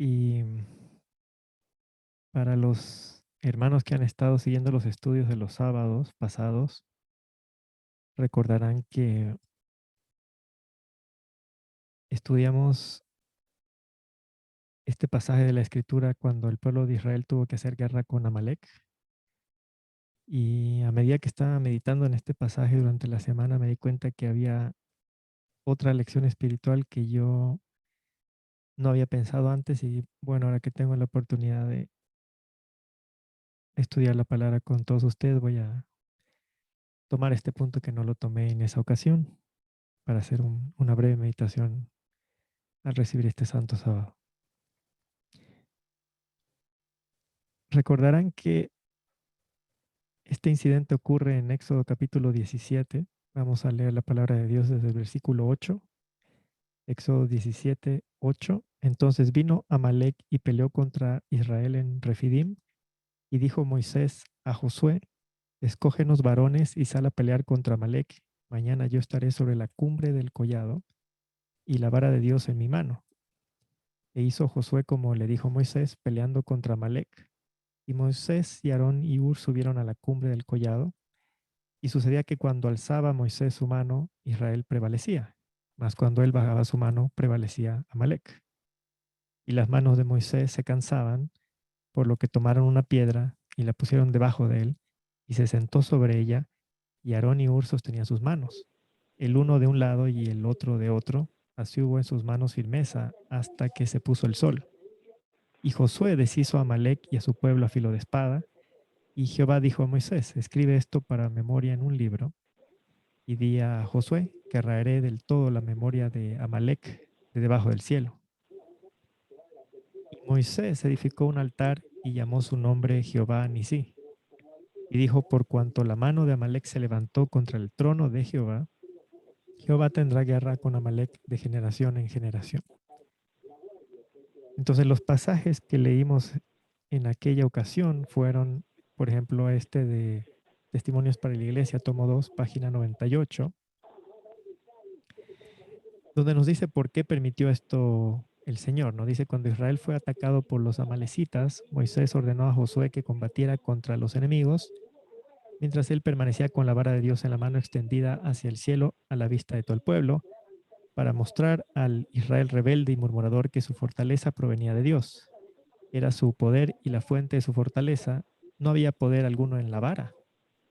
Y para los hermanos que han estado siguiendo los estudios de los sábados pasados, recordarán que estudiamos este pasaje de la Escritura cuando el pueblo de Israel tuvo que hacer guerra con Amalek. Y a medida que estaba meditando en este pasaje durante la semana, me di cuenta que había otra lección espiritual que yo no había pensado antes. Y bueno, ahora que tengo la oportunidad de estudiar la palabra con todos ustedes, voy a tomar este punto que no lo tomé en esa ocasión para hacer una breve meditación al recibir este santo sábado. Recordarán que este incidente ocurre en Éxodo capítulo 17. Vamos a leer la palabra de Dios desde el versículo 8. Éxodo 17, 8. Entonces vino Amalek y peleó contra Israel en Refidim, y dijo Moisés a Josué: escógenos varones y sal a pelear contra Amalek. Mañana yo estaré sobre la cumbre del collado y la vara de Dios en mi mano. E hizo Josué como le dijo Moisés, peleando contra Amalek. Y Moisés y Aarón y Hur subieron a la cumbre del collado, y sucedía que cuando alzaba Moisés su mano, Israel prevalecía, mas cuando él bajaba su mano, prevalecía Amalek. Y las manos de Moisés se cansaban, por lo que tomaron una piedra y la pusieron debajo de él, y se sentó sobre ella, y Aarón y Hur sostenían sus manos, el uno de un lado y el otro de otro. Así hubo en sus manos firmeza hasta que se puso el sol. Y Josué deshizo a Amalek y a su pueblo a filo de espada. Y Jehová dijo a Moisés: escribe esto para memoria en un libro, y di a Josué que raeré del todo la memoria de Amalek de debajo del cielo. Y Moisés edificó un altar y llamó su nombre Jehová Nisí. Y dijo: por cuanto la mano de Amalek se levantó contra el trono de Jehová, Jehová tendrá guerra con Amalek de generación en generación. Entonces los pasajes que leímos en aquella ocasión fueron, por ejemplo, este de Testimonios para la Iglesia, tomo 2, página 98, donde nos dice por qué permitió esto el Señor. Nos dice: cuando Israel fue atacado por los amalecitas, Moisés ordenó a Josué que combatiera contra los enemigos, mientras él permanecía con la vara de Dios en la mano extendida hacia el cielo a la vista de todo el pueblo, para mostrar al Israel rebelde y murmurador que su fortaleza provenía de Dios. Era su poder y la fuente de su fortaleza. No había poder alguno en la vara.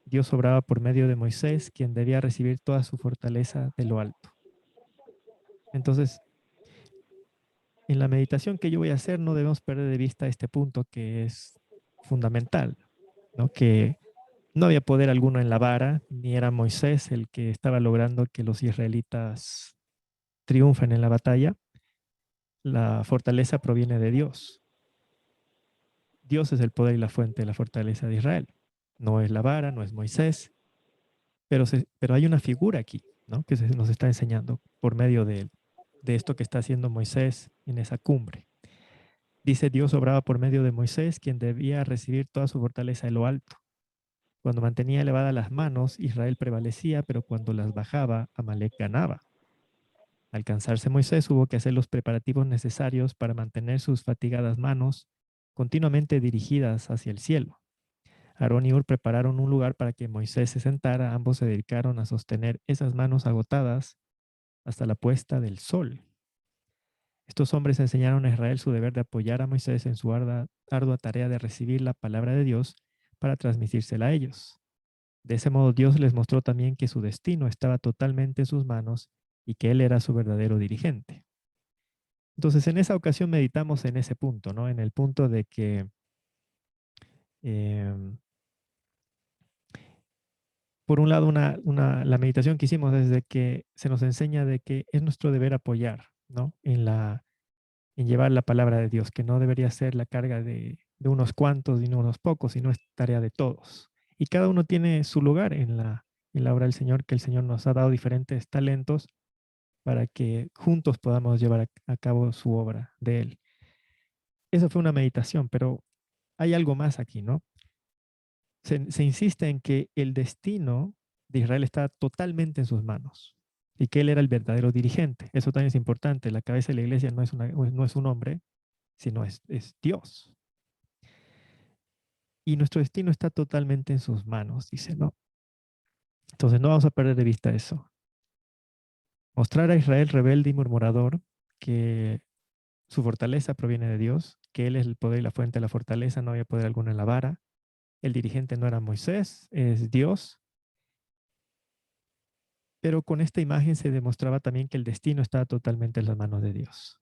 Dios obraba por medio de Moisés, quien debía recibir toda su fortaleza de lo alto. Entonces, en la meditación que yo voy a hacer, no debemos perder de vista este punto que es fundamental, ¿no? Que no había poder alguno en la vara, ni era Moisés el que estaba logrando que los israelitas triunfen en la batalla. La fortaleza proviene de Dios. Dios es el poder y la fuente de la fortaleza de Israel. No es la vara, no es Moisés, pero hay una figura aquí, ¿no? Que nos está enseñando por medio de esto que está haciendo Moisés en esa cumbre. Dice: Dios obraba por medio de Moisés, quien debía recibir toda su fortaleza de lo alto. Cuando mantenía elevadas las manos, Israel prevalecía, pero cuando las bajaba, Amalek ganaba. Al cansarse Moisés, hubo que hacer los preparativos necesarios para mantener sus fatigadas manos continuamente dirigidas hacia el cielo. Aarón y Hur prepararon un lugar para que Moisés se sentara. Ambos se dedicaron a sostener esas manos agotadas hasta la puesta del sol. Estos hombres enseñaron a Israel su deber de apoyar a Moisés en su ardua tarea de recibir la palabra de Dios para transmitírsela a ellos. De ese modo, Dios les mostró también que su destino estaba totalmente en sus manos y que Él era su verdadero dirigente. Entonces, en esa ocasión meditamos en ese punto, ¿no? En el punto de que eh, por un lado, la meditación que hicimos es de que se nos enseña de que es nuestro deber apoyar, ¿no? En llevar la palabra de Dios, que no debería ser la carga de unos cuantos y no unos pocos, sino es tarea de todos. Y cada uno tiene su lugar en la obra del Señor, que el Señor nos ha dado diferentes talentos para que juntos podamos llevar a cabo su obra de Él. Esa fue una meditación, pero hay algo más aquí, ¿no? Se insiste en que el destino de Israel está totalmente en sus manos y que él era el verdadero dirigente. Eso también es importante. La cabeza de la iglesia no es un hombre, sino es Dios. Y nuestro destino está totalmente en sus manos, dice, ¿no? Entonces no vamos a perder de vista eso. Mostrar a Israel rebelde y murmurador que su fortaleza proviene de Dios, que Él es el poder y la fuente de la fortaleza, no había poder alguno en la vara. El dirigente no era Moisés, es Dios. Pero con esta imagen se demostraba también que el destino estaba totalmente en las manos de Dios.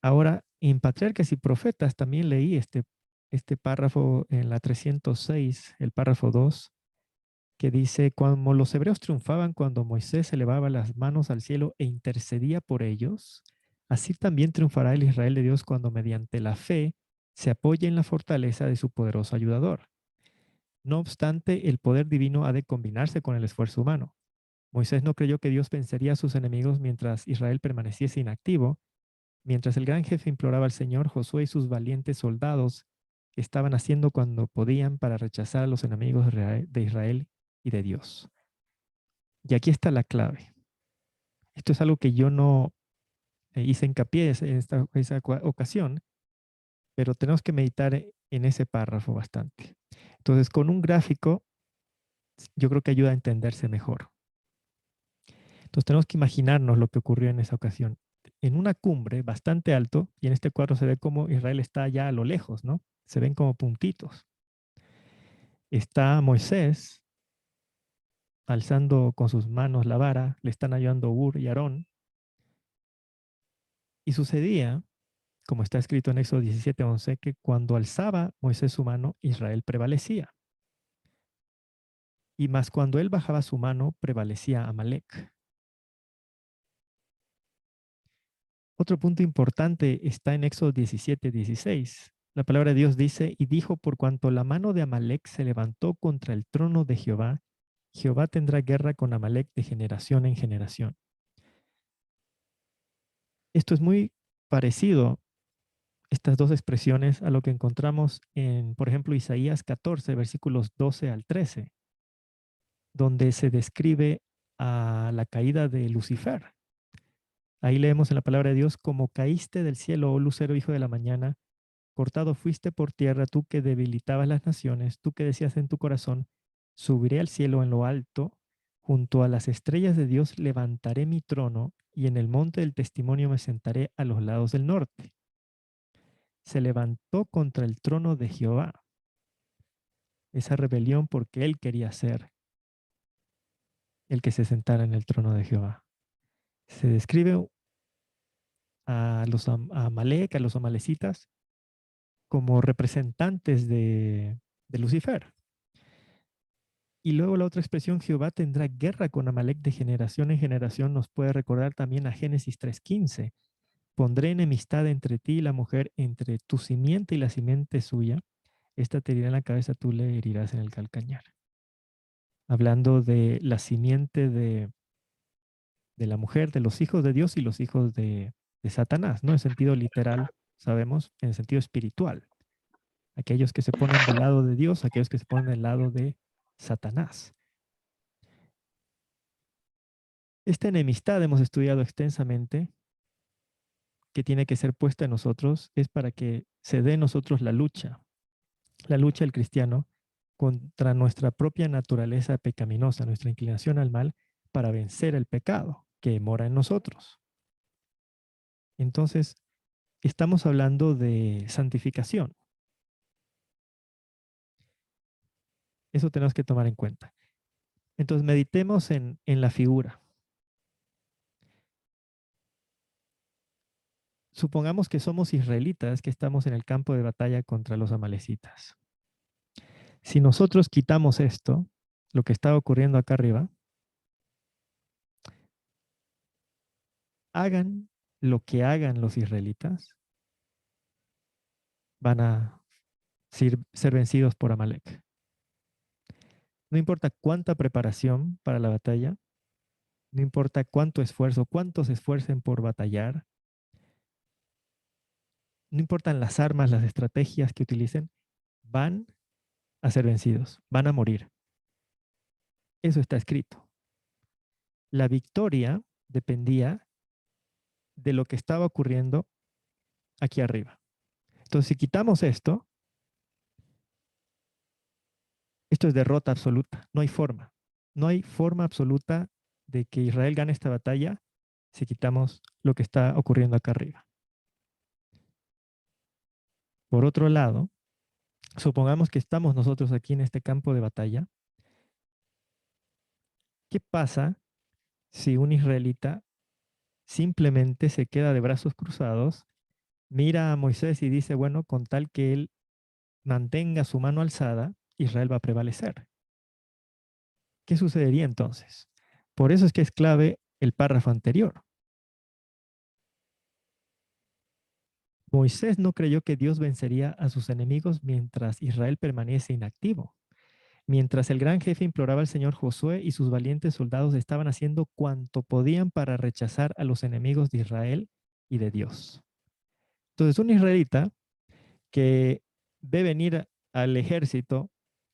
Ahora, en Patriarcas y Profetas también leí este párrafo en la 306, el párrafo 2, que dice, como los hebreos triunfaban cuando Moisés elevaba las manos al cielo e intercedía por ellos, así también triunfará el Israel de Dios cuando mediante la fe se apoye en la fortaleza de su poderoso ayudador. No obstante, el poder divino ha de combinarse con el esfuerzo humano. Moisés no creyó que Dios vencería a sus enemigos mientras Israel permaneciese inactivo. Mientras el gran jefe imploraba al Señor, Josué y sus valientes soldados estaban haciendo cuando podían para rechazar a los enemigos de Israel y de Dios. Y aquí está la clave. Esto es algo que yo no hice hincapié en esa ocasión, pero tenemos que meditar en ese párrafo bastante. Entonces, con un gráfico, yo creo que ayuda a entenderse mejor. Entonces, tenemos que imaginarnos lo que ocurrió en esa ocasión. En una cumbre bastante alto, y en este cuadro se ve como Israel está ya a lo lejos, ¿no? Se ven como puntitos. Está Moisés alzando con sus manos la vara, le están ayudando Ur y Aarón. Y sucedía, como está escrito en Éxodo 17:11, que cuando alzaba Moisés su mano, Israel prevalecía. Y más cuando él bajaba su mano, prevalecía Amalek. Otro punto importante está en Éxodo 17:16. La palabra de Dios dice, y dijo, por cuanto la mano de Amalek se levantó contra el trono de Jehová, Jehová tendrá guerra con Amalek de generación en generación. Esto es muy parecido, estas dos expresiones, a lo que encontramos en, por ejemplo, Isaías 14, versículos 12 al 13, donde se describe a la caída de Lucifer. Ahí leemos en la palabra de Dios, como caíste del cielo, oh lucero, hijo de la mañana, cortado fuiste por tierra, tú que debilitabas las naciones, tú que decías en tu corazón, subiré al cielo en lo alto, junto a las estrellas de Dios levantaré mi trono, y en el monte del testimonio me sentaré a los lados del norte. Se levantó contra el trono de Jehová, esa rebelión porque él quería ser el que se sentara en el trono de Jehová. Se describe a Amalek, a los amalecitas, como representantes de Lucifer. Y luego la otra expresión, Jehová tendrá guerra con Amalek de generación en generación, nos puede recordar también a Génesis 3:15. Pondré enemistad entre ti y la mujer, entre tu simiente y la simiente suya. Esta te herirá en la cabeza, tú le herirás en el calcañar. Hablando de la simiente de la mujer, de los hijos de Dios y los hijos de Satanás, no en sentido literal, sabemos, en sentido espiritual. Aquellos que se ponen del lado de Dios, aquellos que se ponen del lado de Satanás. Esta enemistad hemos estudiado extensamente, que tiene que ser puesta en nosotros, es para que se dé en nosotros la lucha del cristiano contra nuestra propia naturaleza pecaminosa, nuestra inclinación al mal, para vencer el pecado que mora en nosotros. Entonces, estamos hablando de santificación. Eso tenemos que tomar en cuenta. Entonces, meditemos en la figura. Supongamos que somos israelitas que estamos en el campo de batalla contra los amalecitas. Si nosotros quitamos esto, lo que está ocurriendo acá arriba, hagan lo que hagan los israelitas, van a ser vencidos por Amalek. No importa cuánta preparación para la batalla, no importa cuánto esfuerzo, cuántos se esfuercen por batallar, no importan las armas, las estrategias que utilicen, van a ser vencidos, van a morir. Eso está escrito. La victoria dependía de lo que estaba ocurriendo aquí arriba. Entonces, si quitamos esto, esto es derrota absoluta. No hay forma. No hay forma absoluta de que Israel gane esta batalla si quitamos lo que está ocurriendo acá arriba. Por otro lado, supongamos que estamos nosotros aquí en este campo de batalla. ¿Qué pasa si un israelita simplemente se queda de brazos cruzados, mira a Moisés y dice, bueno, con tal que él mantenga su mano alzada, Israel va a prevalecer? ¿Qué sucedería entonces? Por eso es que es clave el párrafo anterior. Moisés no creyó que Dios vencería a sus enemigos mientras Israel permanece inactivo. Mientras el gran jefe imploraba al Señor, Josué y sus valientes soldados estaban haciendo cuanto podían para rechazar a los enemigos de Israel y de Dios. Entonces, un israelita que ve venir al ejército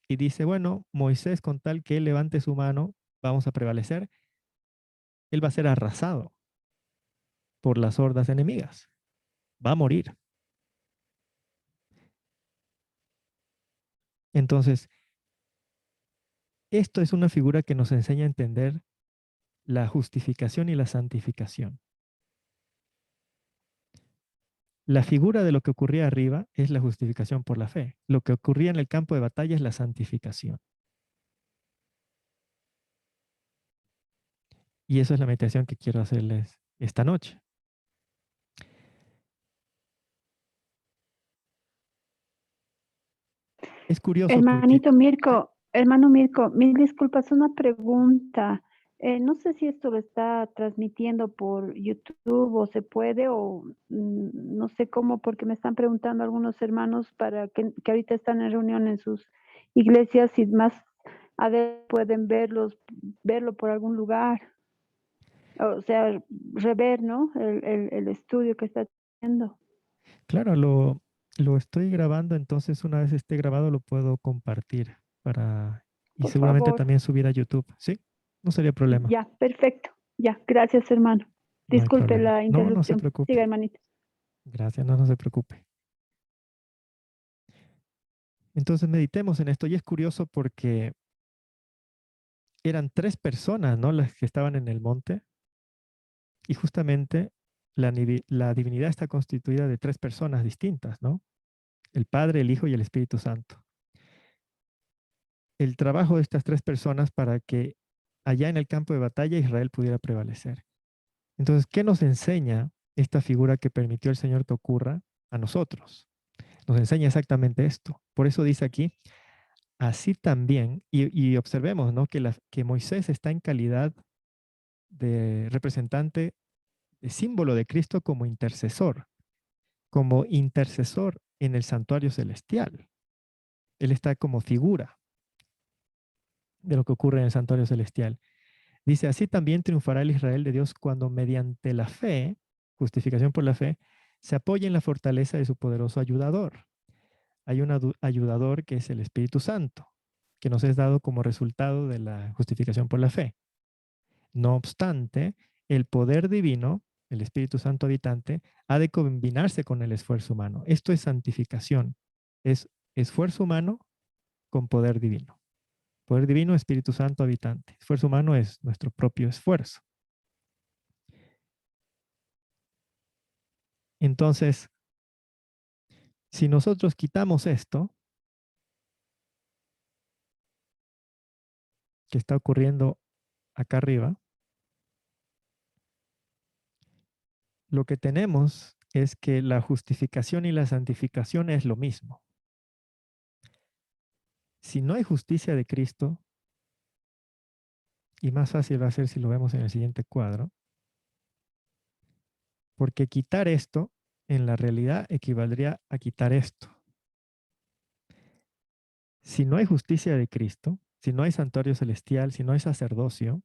y dice, bueno, Moisés con tal que él levante su mano, vamos a prevalecer, él va a ser arrasado por las hordas enemigas, va a morir. Entonces, esto es una figura que nos enseña a entender la justificación y la santificación. La figura de lo que ocurría arriba es la justificación por la fe. Lo que ocurría en el campo de batalla es la santificación. Y eso es la meditación que quiero hacerles esta noche. Es curioso porque... Hermano Mirko, mil disculpas, una pregunta. No sé si esto lo está transmitiendo por YouTube o se puede, o no sé cómo, porque me están preguntando algunos hermanos para que ahorita están en reunión en sus iglesias y más a ver pueden verlo por algún lugar. O sea, rever, ¿no? El estudio que está haciendo. Claro, lo estoy grabando, entonces una vez esté grabado lo puedo compartir y Por seguramente favor. también subir a YouTube. Sí, no sería problema. Ya, perfecto. Ya, gracias, hermano. No hay Disculpe problema. la No, no se interrupción. Siga, preocupe. hermanito. Gracias, no, no se preocupe. Entonces meditemos en esto y es curioso porque eran 3 personas, ¿no? Las que estaban en el monte y justamente la divinidad está constituida de 3 personas distintas, ¿no? El Padre, el Hijo y el Espíritu Santo. El trabajo de estas 3 personas para que allá en el campo de batalla Israel pudiera prevalecer. Entonces, ¿qué nos enseña esta figura que permitió el Señor que ocurra a nosotros? Nos enseña exactamente esto. Por eso dice aquí, así también, y observemos, ¿no? Que Moisés está en calidad de representante, de símbolo de Cristo como intercesor en el santuario celestial. Él está como figura de lo que ocurre en el santuario celestial. Dice, así también triunfará el Israel de Dios cuando mediante la fe, justificación por la fe, se apoye en la fortaleza de su poderoso ayudador. Hay un ayudador que es el Espíritu Santo, que nos es dado como resultado de la justificación por la fe. No obstante, el poder divino, el Espíritu Santo habitante, ha de combinarse con el esfuerzo humano. Esto es santificación. Es esfuerzo humano con poder divino. Poder divino, Espíritu Santo habitante. Esfuerzo humano es nuestro propio esfuerzo. Entonces, si nosotros quitamos esto que está ocurriendo acá arriba, lo que tenemos es que la justificación y la santificación es lo mismo. Si no hay justicia de Cristo, y más fácil va a ser si lo vemos en el siguiente cuadro, porque quitar esto en la realidad equivaldría a quitar esto. Si no hay justicia de Cristo, si no hay santuario celestial, si no hay sacerdocio,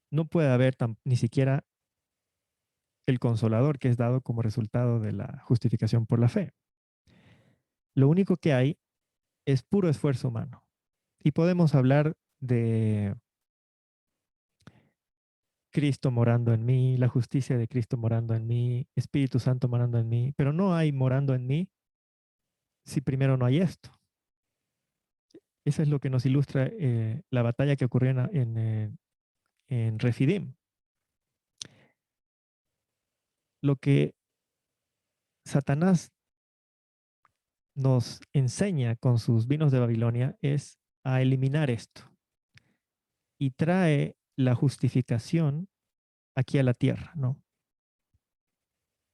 no puede haber ni siquiera el consolador que es dado como resultado de la justificación por la fe. Lo único que hay es puro esfuerzo humano. Y podemos hablar Cristo morando en mí, la justicia de Cristo morando en mí, Espíritu Santo morando en mí, pero no hay morando en mí si primero no hay esto. Eso es lo que nos ilustra la batalla que ocurrió en Refidim. Lo que Satanás nos enseña con sus vinos de Babilonia es a eliminar esto y trae la justificación aquí a la tierra, ¿no?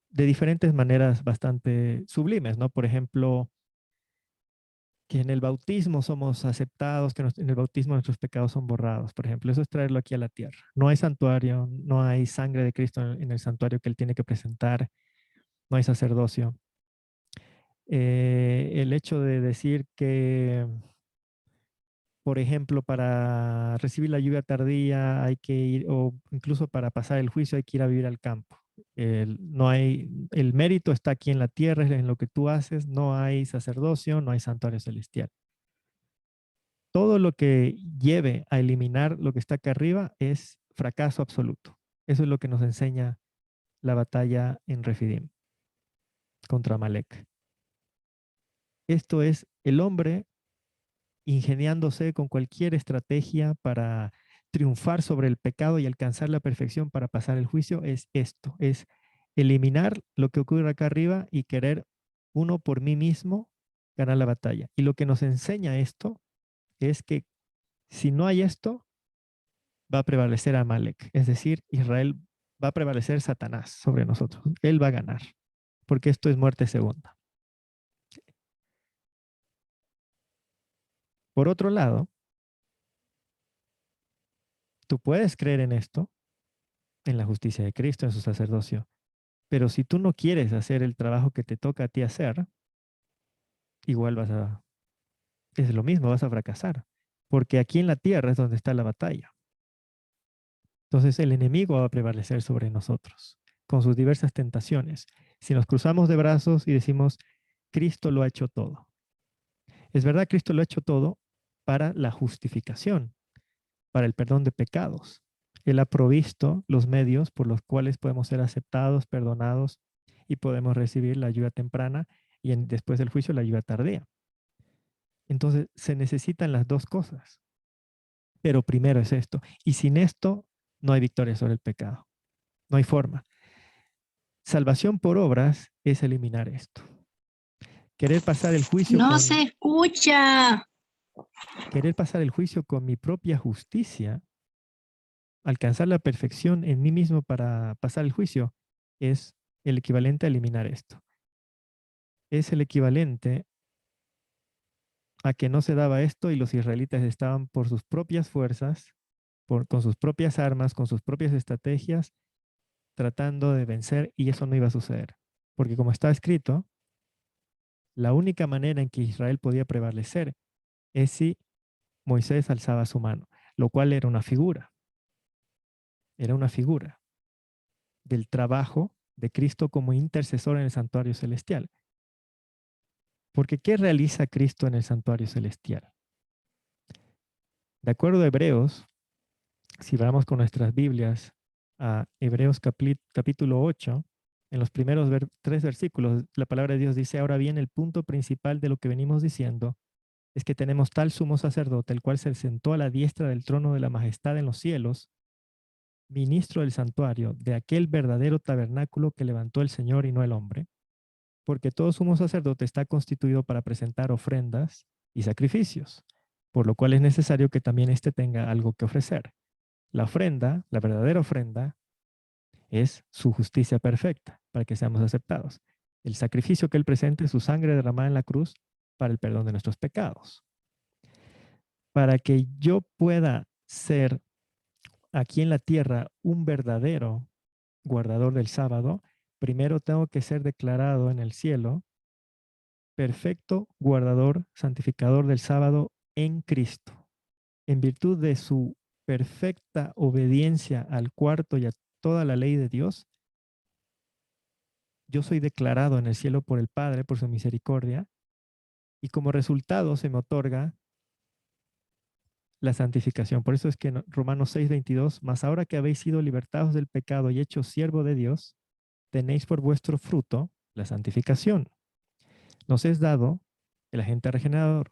De diferentes maneras bastante sublimes, ¿no? Por ejemplo, que en el bautismo somos aceptados, que en el bautismo nuestros pecados son borrados, por ejemplo. Eso es traerlo aquí a la tierra. No hay santuario, no hay sangre de Cristo en el santuario que él tiene que presentar, no hay sacerdocio. El hecho de decir que, por ejemplo, para recibir la lluvia tardía hay que ir, o incluso para pasar el juicio hay que ir a vivir al campo. No hay, el mérito está aquí en la tierra, en lo que tú haces, no hay sacerdocio, no hay santuario celestial. Todo lo que lleve a eliminar lo que está acá arriba es fracaso absoluto. Eso es lo que nos enseña la batalla en Refidim contra Amalek. Esto es el hombre ingeniándose con cualquier estrategia para triunfar sobre el pecado y alcanzar la perfección para pasar el juicio. Es esto, es eliminar lo que ocurre acá arriba y querer uno por mí mismo ganar la batalla. Y lo que nos enseña esto es que si no hay esto, va a prevalecer Amalek, es decir, Israel va a prevalecer Satanás sobre nosotros. Él va a ganar, porque esto es muerte segunda. Por otro lado, tú puedes creer en esto, en la justicia de Cristo, en su sacerdocio, pero si tú no quieres hacer el trabajo que te toca a ti hacer, igual es lo mismo, vas a fracasar, porque aquí en la tierra es donde está la batalla. Entonces el enemigo va a prevalecer sobre nosotros con sus diversas tentaciones. Si nos cruzamos de brazos y decimos, Cristo lo ha hecho todo. Es verdad, Cristo lo ha hecho todo para la justificación, para el perdón de pecados. Él ha provisto los medios por los cuales podemos ser aceptados, perdonados y podemos recibir la ayuda temprana y después del juicio la ayuda tardía. Entonces se necesitan las dos cosas, pero primero es esto. Y sin esto no hay victoria sobre el pecado. No hay forma. Salvación por obras es eliminar esto. Querer pasar el juicio No se escucha. Querer pasar el juicio con mi propia justicia, alcanzar la perfección en mí mismo para pasar el juicio, es el equivalente a eliminar esto. Es el equivalente a que no se daba esto y los israelitas estaban por sus propias fuerzas, con sus propias armas, con sus propias estrategias, tratando de vencer y eso no iba a suceder. Porque como está escrito, la única manera en que Israel podía prevalecer es si Moisés alzaba su mano, lo cual era una figura del trabajo de Cristo como intercesor en el santuario celestial. Porque ¿qué realiza Cristo en el santuario celestial? De acuerdo a Hebreos, si vamos con nuestras Biblias a Hebreos capítulo 8, en los primeros 3 versículos, la palabra de Dios dice, ahora bien, el punto principal de lo que venimos diciendo es que tenemos tal sumo sacerdote, el cual se sentó a la diestra del trono de la majestad en los cielos, ministro del santuario, de aquel verdadero tabernáculo que levantó el Señor y no el hombre, porque todo sumo sacerdote está constituido para presentar ofrendas y sacrificios, por lo cual es necesario que también éste tenga algo que ofrecer. La ofrenda, la verdadera ofrenda, es su justicia perfecta, para que seamos aceptados. El sacrificio que él presente es su sangre derramada en la cruz para el perdón de nuestros pecados. Para que yo pueda ser aquí en la tierra un verdadero guardador del sábado, primero tengo que ser declarado en el cielo perfecto guardador, santificador del sábado en Cristo. En virtud de su perfecta obediencia al cuarto y a toda la ley de Dios, yo soy declarado en el cielo por el Padre, por su misericordia, y como resultado se me otorga la santificación. Por eso es que en Romanos 6:22, mas ahora que habéis sido libertados del pecado y hechos siervo de Dios, tenéis por vuestro fruto la santificación. Nos es dado el agente regenerador,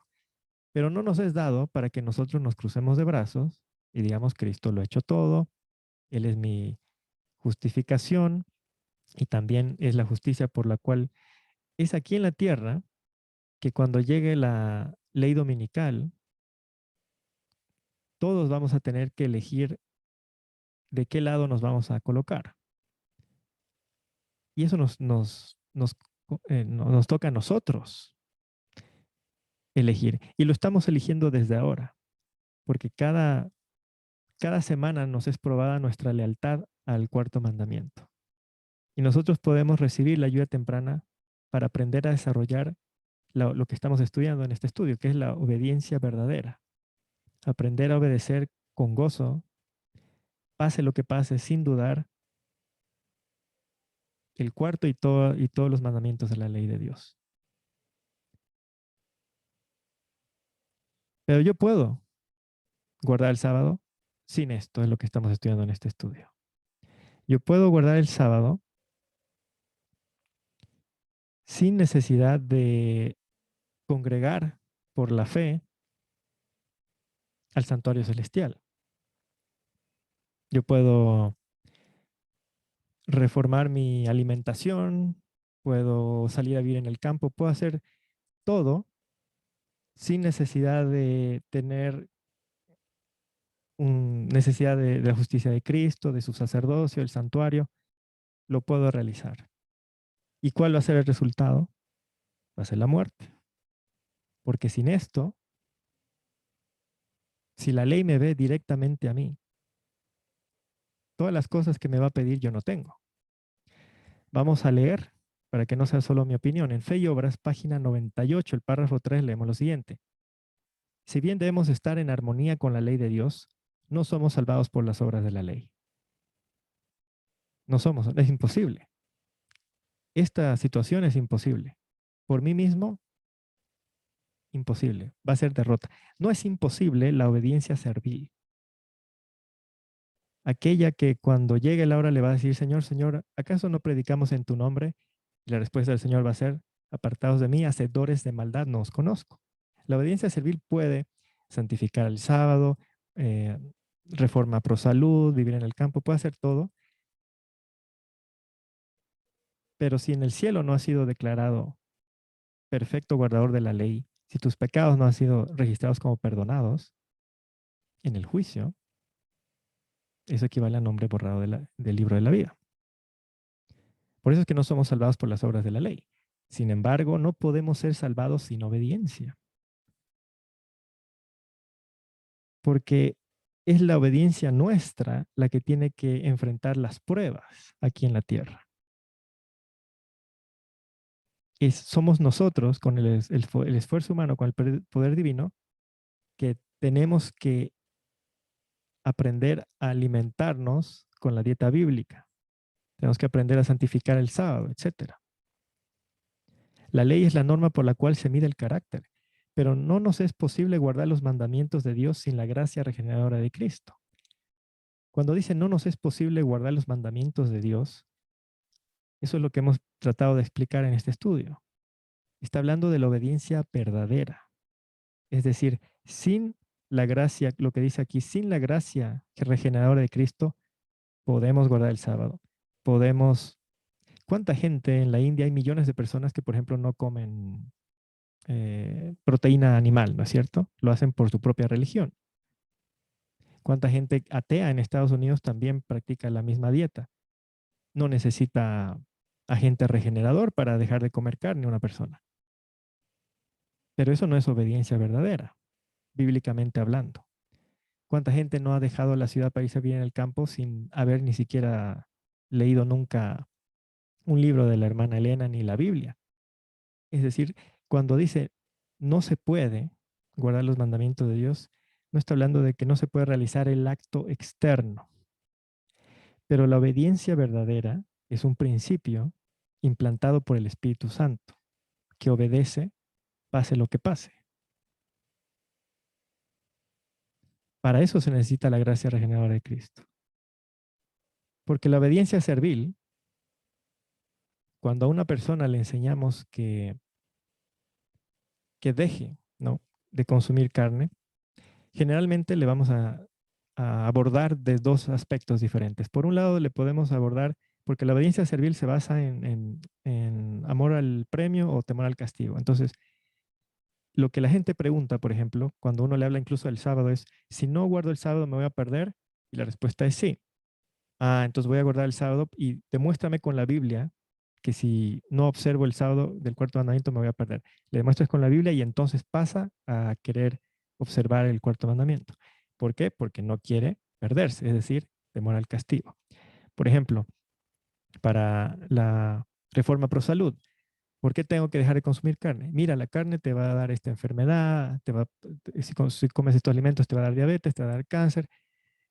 pero no nos es dado para que nosotros nos crucemos de brazos y digamos, Cristo lo ha hecho todo, Él es mi justificación y también es la justicia por la cual es aquí en la tierra que cuando llegue la ley dominical, todos vamos a tener que elegir de qué lado nos vamos a colocar. Y eso nos toca a nosotros elegir. Y lo estamos eligiendo desde ahora, porque cada semana nos es probada nuestra lealtad al cuarto mandamiento. Y nosotros podemos recibir la ayuda temprana para aprender a desarrollar lo que estamos estudiando en este estudio, que es la obediencia verdadera. Aprender a obedecer con gozo, pase lo que pase, sin dudar, el cuarto y todos los mandamientos de la ley de Dios. Pero yo puedo guardar el sábado sin esto, es lo que estamos estudiando en este estudio. Yo puedo guardar el sábado sin necesidad de congregar por la fe al santuario celestial. Yo puedo reformar mi alimentación, puedo salir a vivir en el campo, puedo hacer todo sin necesidad de tener necesidad de la justicia de Cristo, de su sacerdocio, el santuario, lo puedo realizar. ¿Y cuál va a ser el resultado? Va a ser la muerte. Porque sin esto, si la ley me ve directamente a mí, todas las cosas que me va a pedir yo no tengo. Vamos a leer, para que no sea solo mi opinión. En Fe y Obras, página 98, el párrafo 3, leemos lo siguiente. Si bien debemos estar en armonía con la ley de Dios, no somos salvados por las obras de la ley. No somos, es imposible. Esta situación es imposible. Por mí mismo, imposible. Va a ser derrota. No es imposible la obediencia servil. Aquella que cuando llegue la hora le va a decir, Señor, Señor, ¿acaso no predicamos en tu nombre? Y la respuesta del Señor va a ser, apartados de mí, hacedores de maldad, no os conozco. La obediencia servil puede santificar el sábado, eh, reforma pro salud, vivir en el campo, puede hacer todo. Pero si en el cielo no has sido declarado perfecto guardador de la ley, si tus pecados no han sido registrados como perdonados, en el juicio, eso equivale a nombre borrado del libro de la vida. Por eso es que no somos salvados por las obras de la ley. Sin embargo, no podemos ser salvados sin obediencia. Porque es la obediencia nuestra la que tiene que enfrentar las pruebas aquí en la tierra. Somos nosotros, con el esfuerzo humano, con el poder divino, que tenemos que aprender a alimentarnos con la dieta bíblica. Tenemos que aprender a santificar el sábado, etc. La ley es la norma por la cual se mide el carácter, pero no nos es posible guardar los mandamientos de Dios sin la gracia regeneradora de Cristo. Cuando dice no nos es posible guardar los mandamientos de Dios, eso es lo que hemos tratado de explicar en este estudio. Está hablando de la obediencia verdadera. Es decir, sin la gracia, lo que dice aquí, sin la gracia regeneradora de Cristo, podemos guardar el sábado. Podemos... ¿Cuánta gente en la India hay millones de personas que, por ejemplo, no comen proteína animal, ¿no es cierto? Lo hacen por su propia religión. ¿Cuánta gente atea en Estados Unidos también practica la misma dieta? No necesita agente regenerador para dejar de comer carne una persona. Pero eso no es obediencia verdadera, bíblicamente hablando. ¿Cuánta gente no ha dejado la ciudad para irse a vivir en el campo sin haber ni siquiera leído nunca un libro de la hermana Elena ni la Biblia? Es decir, cuando dice no se puede guardar los mandamientos de Dios, no está hablando de que no se puede realizar el acto externo. Pero la obediencia verdadera es un principio implantado por el Espíritu Santo, que obedece pase lo que pase. Para eso se necesita la gracia regeneradora de Cristo. Porque la obediencia servil, cuando a una persona le enseñamos que deje, ¿no?, de consumir carne, generalmente le vamos a abordar de dos aspectos diferentes. Por un lado, le podemos abordar, porque la obediencia servil se basa en amor al premio o temor al castigo. Entonces, lo que la gente pregunta, por ejemplo, cuando uno le habla incluso del sábado es, si no guardo el sábado, ¿me voy a perder? Y la respuesta es sí. Ah, entonces voy a guardar el sábado y demuéstrame con la Biblia que si no observo el sábado del cuarto mandamiento me voy a perder. Le demuestras con la Biblia y entonces pasa a querer observar el cuarto mandamiento. ¿Por qué? Porque no quiere perderse, es decir, temor al castigo. Por ejemplo, para la reforma pro salud, ¿por qué tengo que dejar de consumir carne? Mira, la carne te va a dar esta enfermedad, si comes estos alimentos te va a dar diabetes, te va a dar cáncer.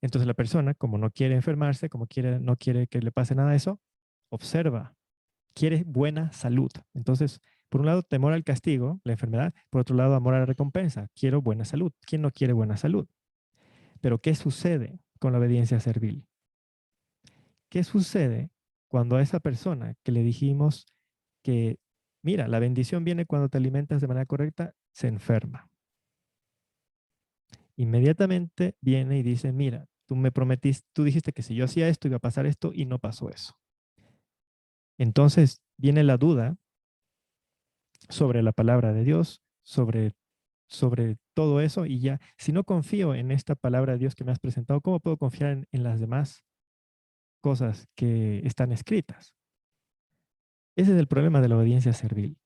Entonces la persona, como no quiere enfermarse, no quiere que le pase nada de eso, observa, quiere buena salud. Entonces, por un lado, temor al castigo, la enfermedad, por otro lado, amor a la recompensa. Quiero buena salud. ¿Quién no quiere buena salud? Pero ¿qué sucede con la obediencia servil? ¿Qué sucede cuando a esa persona que le dijimos que, mira, la bendición viene cuando te alimentas de manera correcta, se enferma? Inmediatamente viene y dice, mira, tú me prometiste, tú dijiste que si yo hacía esto iba a pasar esto y no pasó eso. Entonces viene la duda sobre la palabra de Dios, sobre todo eso y ya, si no confío en esta palabra de Dios que me has presentado, ¿cómo puedo confiar en las demás cosas que están escritas? Ese es el problema de la obediencia servil.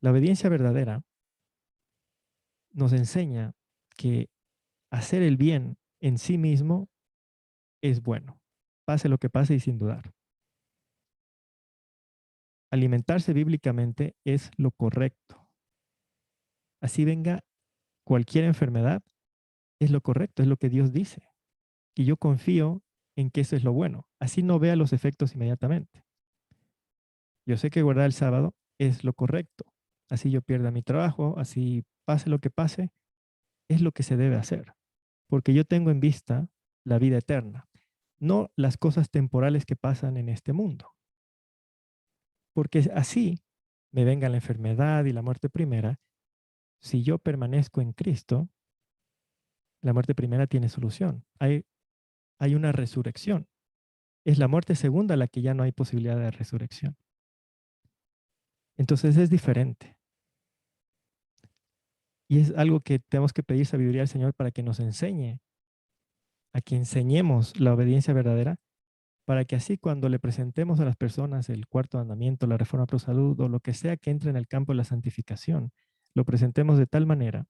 La obediencia verdadera nos enseña que hacer el bien en sí mismo es bueno, pase lo que pase y sin dudar. Alimentarse bíblicamente es lo correcto. Así venga cualquier enfermedad, es lo correcto, es lo que Dios dice. Y yo confío en que eso es lo bueno. Así no vea los efectos inmediatamente. Yo sé que guardar el sábado es lo correcto. Así yo pierda mi trabajo, así pase lo que pase, es lo que se debe hacer. Porque yo tengo en vista la vida eterna, no las cosas temporales que pasan en este mundo. Porque así me venga la enfermedad y la muerte primera, si yo permanezco en Cristo, la muerte primera tiene solución. Hay una resurrección. Es la muerte segunda la que ya no hay posibilidad de resurrección. Entonces es diferente. Y es algo que tenemos que pedir sabiduría al Señor para que nos enseñe, a que enseñemos la obediencia verdadera, para que así cuando le presentemos a las personas el cuarto mandamiento, la reforma pro salud o lo que sea que entre en el campo de la santificación, lo presentemos de tal manera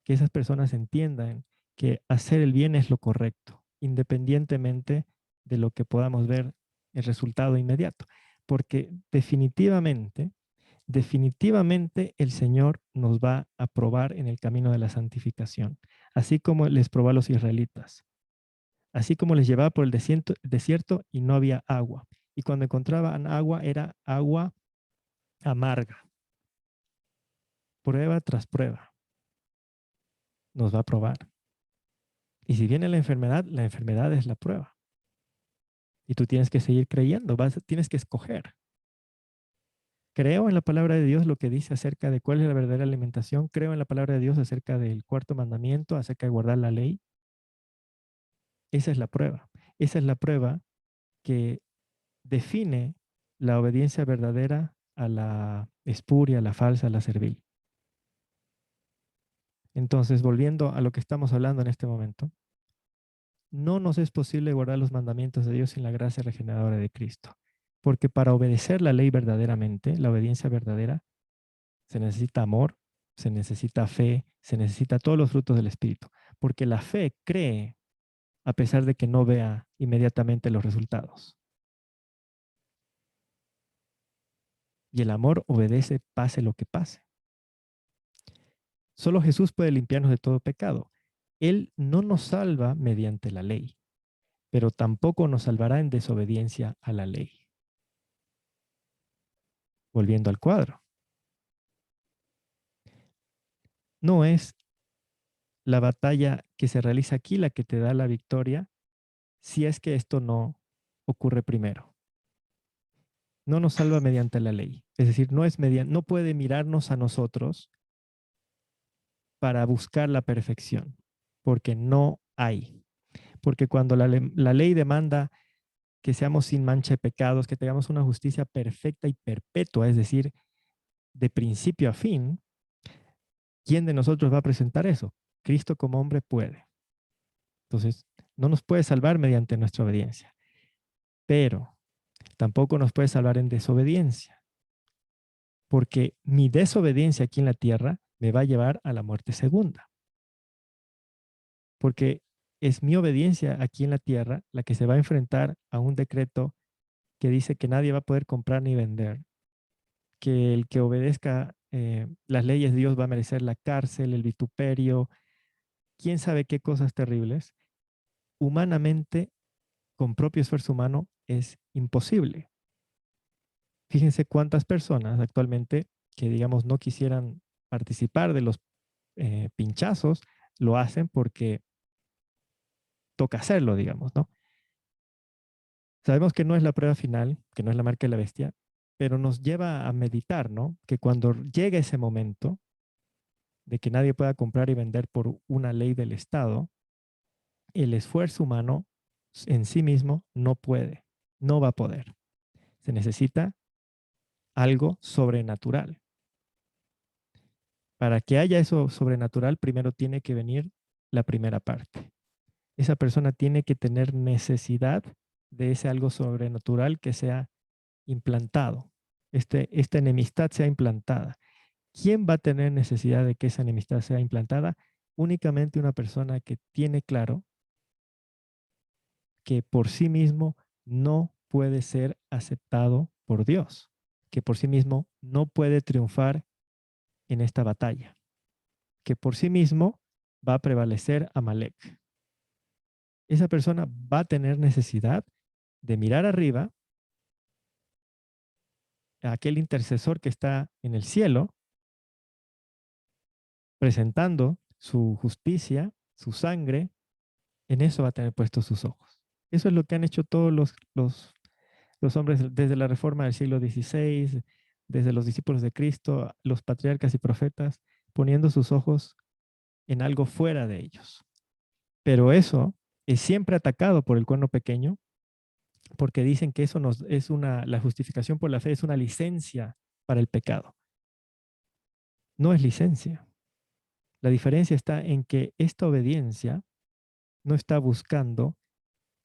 que esas personas entiendan que hacer el bien es lo correcto, independientemente de lo que podamos ver el resultado inmediato. Porque definitivamente el Señor nos va a probar en el camino de la santificación, así como les probó a los israelitas, así como les llevaba por el desierto y no había agua. Y cuando encontraban agua era agua amarga, prueba tras prueba, nos va a probar. Y si viene la enfermedad es la prueba. Y tú tienes que seguir creyendo, tienes que escoger. Creo en la palabra de Dios lo que dice acerca de cuál es la verdadera alimentación. Creo en la palabra de Dios acerca del cuarto mandamiento, acerca de guardar la ley. Esa es la prueba. Esa es la prueba que define la obediencia verdadera a la espuria, a la falsa, a la servil. Entonces, volviendo a lo que estamos hablando en este momento, no nos es posible guardar los mandamientos de Dios sin la gracia regeneradora de Cristo. Porque para obedecer la ley verdaderamente, la obediencia verdadera, se necesita amor, se necesita fe, se necesita todos los frutos del Espíritu. Porque la fe cree a pesar de que no vea inmediatamente los resultados. Y el amor obedece pase lo que pase. Solo Jesús puede limpiarnos de todo pecado. Él no nos salva mediante la ley, pero tampoco nos salvará en desobediencia a la ley. Volviendo al cuadro. No es la batalla que se realiza aquí la que te da la victoria si es que esto no ocurre primero. No nos salva mediante la ley. Es decir, no puede mirarnos a nosotros para buscar la perfección, porque no hay. Porque cuando la ley demanda que seamos sin mancha de pecados, que tengamos una justicia perfecta y perpetua, es decir, de principio a fin, ¿quién de nosotros va a presentar eso? Cristo como hombre puede. Entonces, no nos puede salvar mediante nuestra obediencia, pero tampoco nos puede salvar en desobediencia, porque mi desobediencia aquí en la tierra me va a llevar a la muerte segunda, porque es mi obediencia aquí en la tierra la que se va a enfrentar a un decreto que dice que nadie va a poder comprar ni vender, que el que obedezca las leyes de Dios va a merecer la cárcel, el vituperio, quién sabe qué cosas terribles. Humanamente, con propio esfuerzo humano, es imposible. Fíjense cuántas personas actualmente que, digamos, no quisieran participar de los pinchazos, lo hacen porque toca hacerlo, digamos, ¿no? Sabemos que no es la prueba final, que no es la marca de la bestia, pero nos lleva a meditar, ¿no? Que cuando llegue ese momento de que nadie pueda comprar y vender por una ley del Estado, el esfuerzo humano en sí mismo no puede, no va a poder. Se necesita algo sobrenatural. Para que haya eso sobrenatural, primero tiene que venir la primera parte. Esa persona tiene que tener necesidad de ese algo sobrenatural que sea implantado. Esta enemistad sea implantada. ¿Quién va a tener necesidad de que esa enemistad sea implantada? Únicamente una persona que tiene claro que por sí mismo no puede ser aceptado por Dios, que por sí mismo no puede triunfar en esta batalla, que por sí mismo va a prevalecer Amalek. Esa persona va a tener necesidad de mirar arriba a aquel intercesor que está en el cielo, presentando su justicia, su sangre, en eso va a tener puestos sus ojos. Eso es lo que han hecho todos los hombres desde la reforma del siglo XVI, desde los discípulos de Cristo, los patriarcas y profetas, poniendo sus ojos en algo fuera de ellos. Pero eso es siempre atacado por el cuerno pequeño, porque dicen que eso la justificación por la fe es una licencia para el pecado. No es licencia. La diferencia está en que esta obediencia no está buscando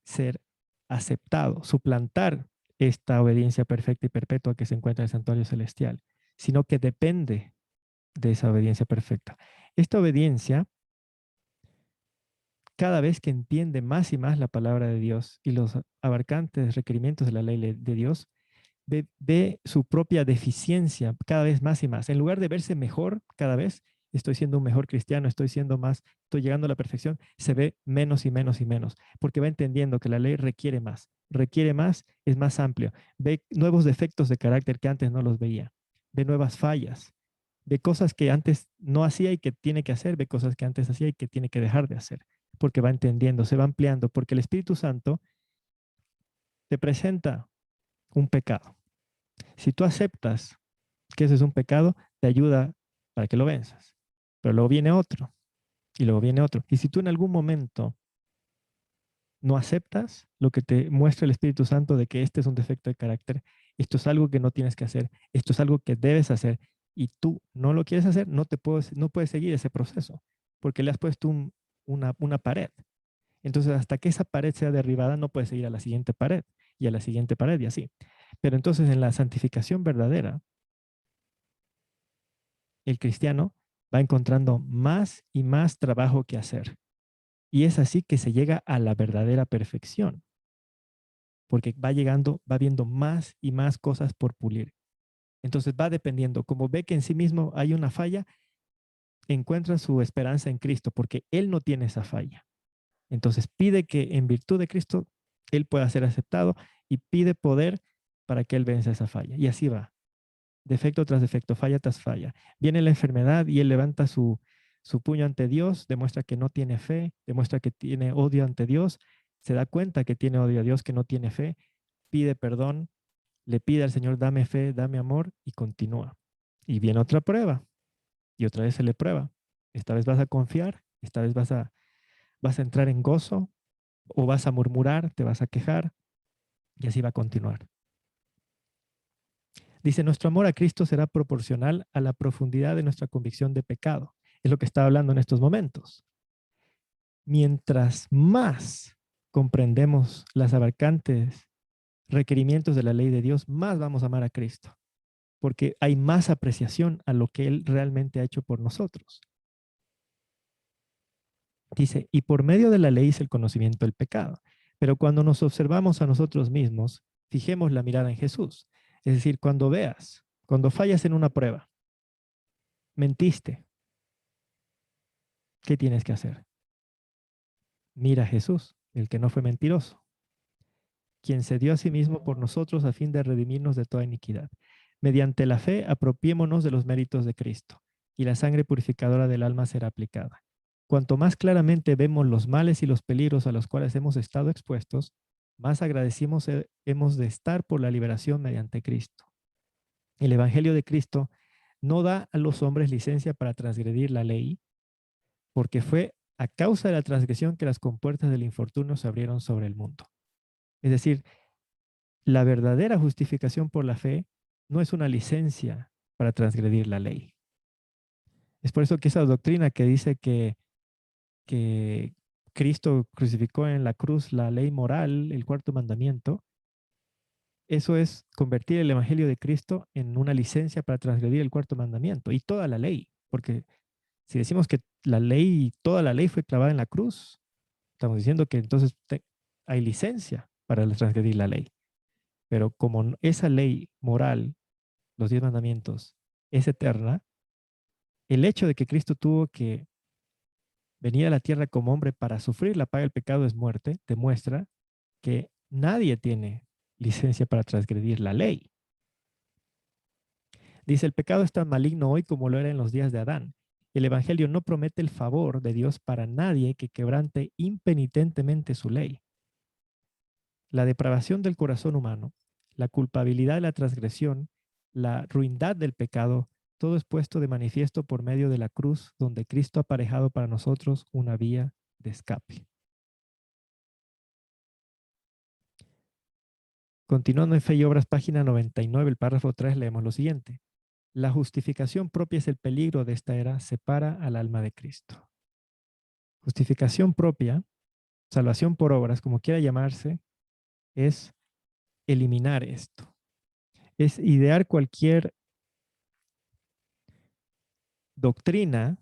ser aceptado, suplantar esta obediencia perfecta y perpetua que se encuentra en el santuario celestial, sino que depende de esa obediencia perfecta. Esta obediencia, cada vez que entiende más y más la palabra de Dios y los abarcantes requerimientos de la ley de Dios, ve su propia deficiencia cada vez más y más. En lugar de verse mejor cada vez, estoy siendo un mejor cristiano, estoy llegando a la perfección, se ve menos y menos y menos, porque va entendiendo que la ley requiere más, es más amplio, ve nuevos defectos de carácter que antes no los veía, ve nuevas fallas, ve cosas que antes no hacía y que tiene que hacer, ve cosas que antes hacía y que tiene que dejar de hacer, porque va entendiendo, se va ampliando, porque el Espíritu Santo te presenta un pecado. Si tú aceptas que ese es un pecado, te ayuda para que lo venzas. Pero luego viene otro y luego viene otro. Y si tú en algún momento no aceptas lo que te muestra el Espíritu Santo de que este es un defecto de carácter, esto es algo que no tienes que hacer, esto es algo que debes hacer y tú no lo quieres hacer, no puedes seguir ese proceso porque le has puesto una pared. Entonces, hasta que esa pared sea derribada, no puedes seguir a la siguiente pared y a la siguiente pared y así. Pero entonces en la santificación verdadera, el cristiano va encontrando más y más trabajo que hacer. Y es así que se llega a la verdadera perfección, porque va viendo más y más cosas por pulir. Entonces va dependiendo, como ve que en sí mismo hay una falla, encuentra su esperanza en Cristo, porque Él no tiene esa falla. Entonces pide que en virtud de Cristo Él pueda ser aceptado y pide poder para que Él venza esa falla. Y así va, defecto tras defecto, falla tras falla. Viene la enfermedad y Él levanta su su puño ante Dios, demuestra que no tiene fe, demuestra que tiene odio ante Dios, se da cuenta que tiene odio a Dios, que no tiene fe, pide perdón, le pide al Señor, dame fe, dame amor, y continúa. Y viene otra prueba, y otra vez se le prueba. Esta vez vas a confiar, esta vez vas a entrar en gozo, o vas a murmurar, te vas a quejar, y así va a continuar. Dice, nuestro amor a Cristo será proporcional a la profundidad de nuestra convicción de pecado. Es lo que está hablando en estos momentos. Mientras más comprendemos las abarcantes requerimientos de la ley de Dios, más vamos a amar a Cristo, porque hay más apreciación a lo que Él realmente ha hecho por nosotros. Dice, y por medio de la ley es el conocimiento del pecado. Pero cuando nos observamos a nosotros mismos, fijemos la mirada en Jesús. Es decir, cuando fallas en una prueba, mentiste, ¿qué tienes que hacer? Mira a Jesús, el que no fue mentiroso, quien se dio a sí mismo por nosotros a fin de redimirnos de toda iniquidad. Mediante la fe, apropiémonos de los méritos de Cristo, y la sangre purificadora del alma será aplicada. Cuanto más claramente vemos los males y los peligros a los cuales hemos estado expuestos, más agradecimos hemos de estar por la liberación mediante Cristo. El Evangelio de Cristo no da a los hombres licencia para transgredir la ley, porque fue a causa de la transgresión que las compuertas del infortunio se abrieron sobre el mundo. Es decir, la verdadera justificación por la fe no es una licencia para transgredir la ley. Es por eso que esa doctrina que dice que Cristo crucificó en la cruz la ley moral, el cuarto mandamiento, eso es convertir el Evangelio de Cristo en una licencia para transgredir el cuarto mandamiento y toda la ley, porque si decimos que la ley, toda la ley fue clavada en la cruz, estamos diciendo que entonces hay licencia para transgredir la ley. Pero como esa ley moral, los 10 mandamientos, es eterna, el hecho de que Cristo tuvo que venir a la tierra como hombre para sufrir la paga del pecado es muerte, demuestra que nadie tiene licencia para transgredir la ley. Dice, el pecado es tan maligno hoy como lo era en los días de Adán. El Evangelio no promete el favor de Dios para nadie que quebrante impenitentemente su ley. La depravación del corazón humano, la culpabilidad de la transgresión, la ruindad del pecado, todo es puesto de manifiesto por medio de la cruz, donde Cristo ha aparejado para nosotros una vía de escape. Continuando en Fe y Obras, página 99, el párrafo 3, leemos lo siguiente. La justificación propia es el peligro de esta era, separa al alma de Cristo. Justificación propia, salvación por obras, como quiera llamarse, es eliminar esto. Es idear cualquier doctrina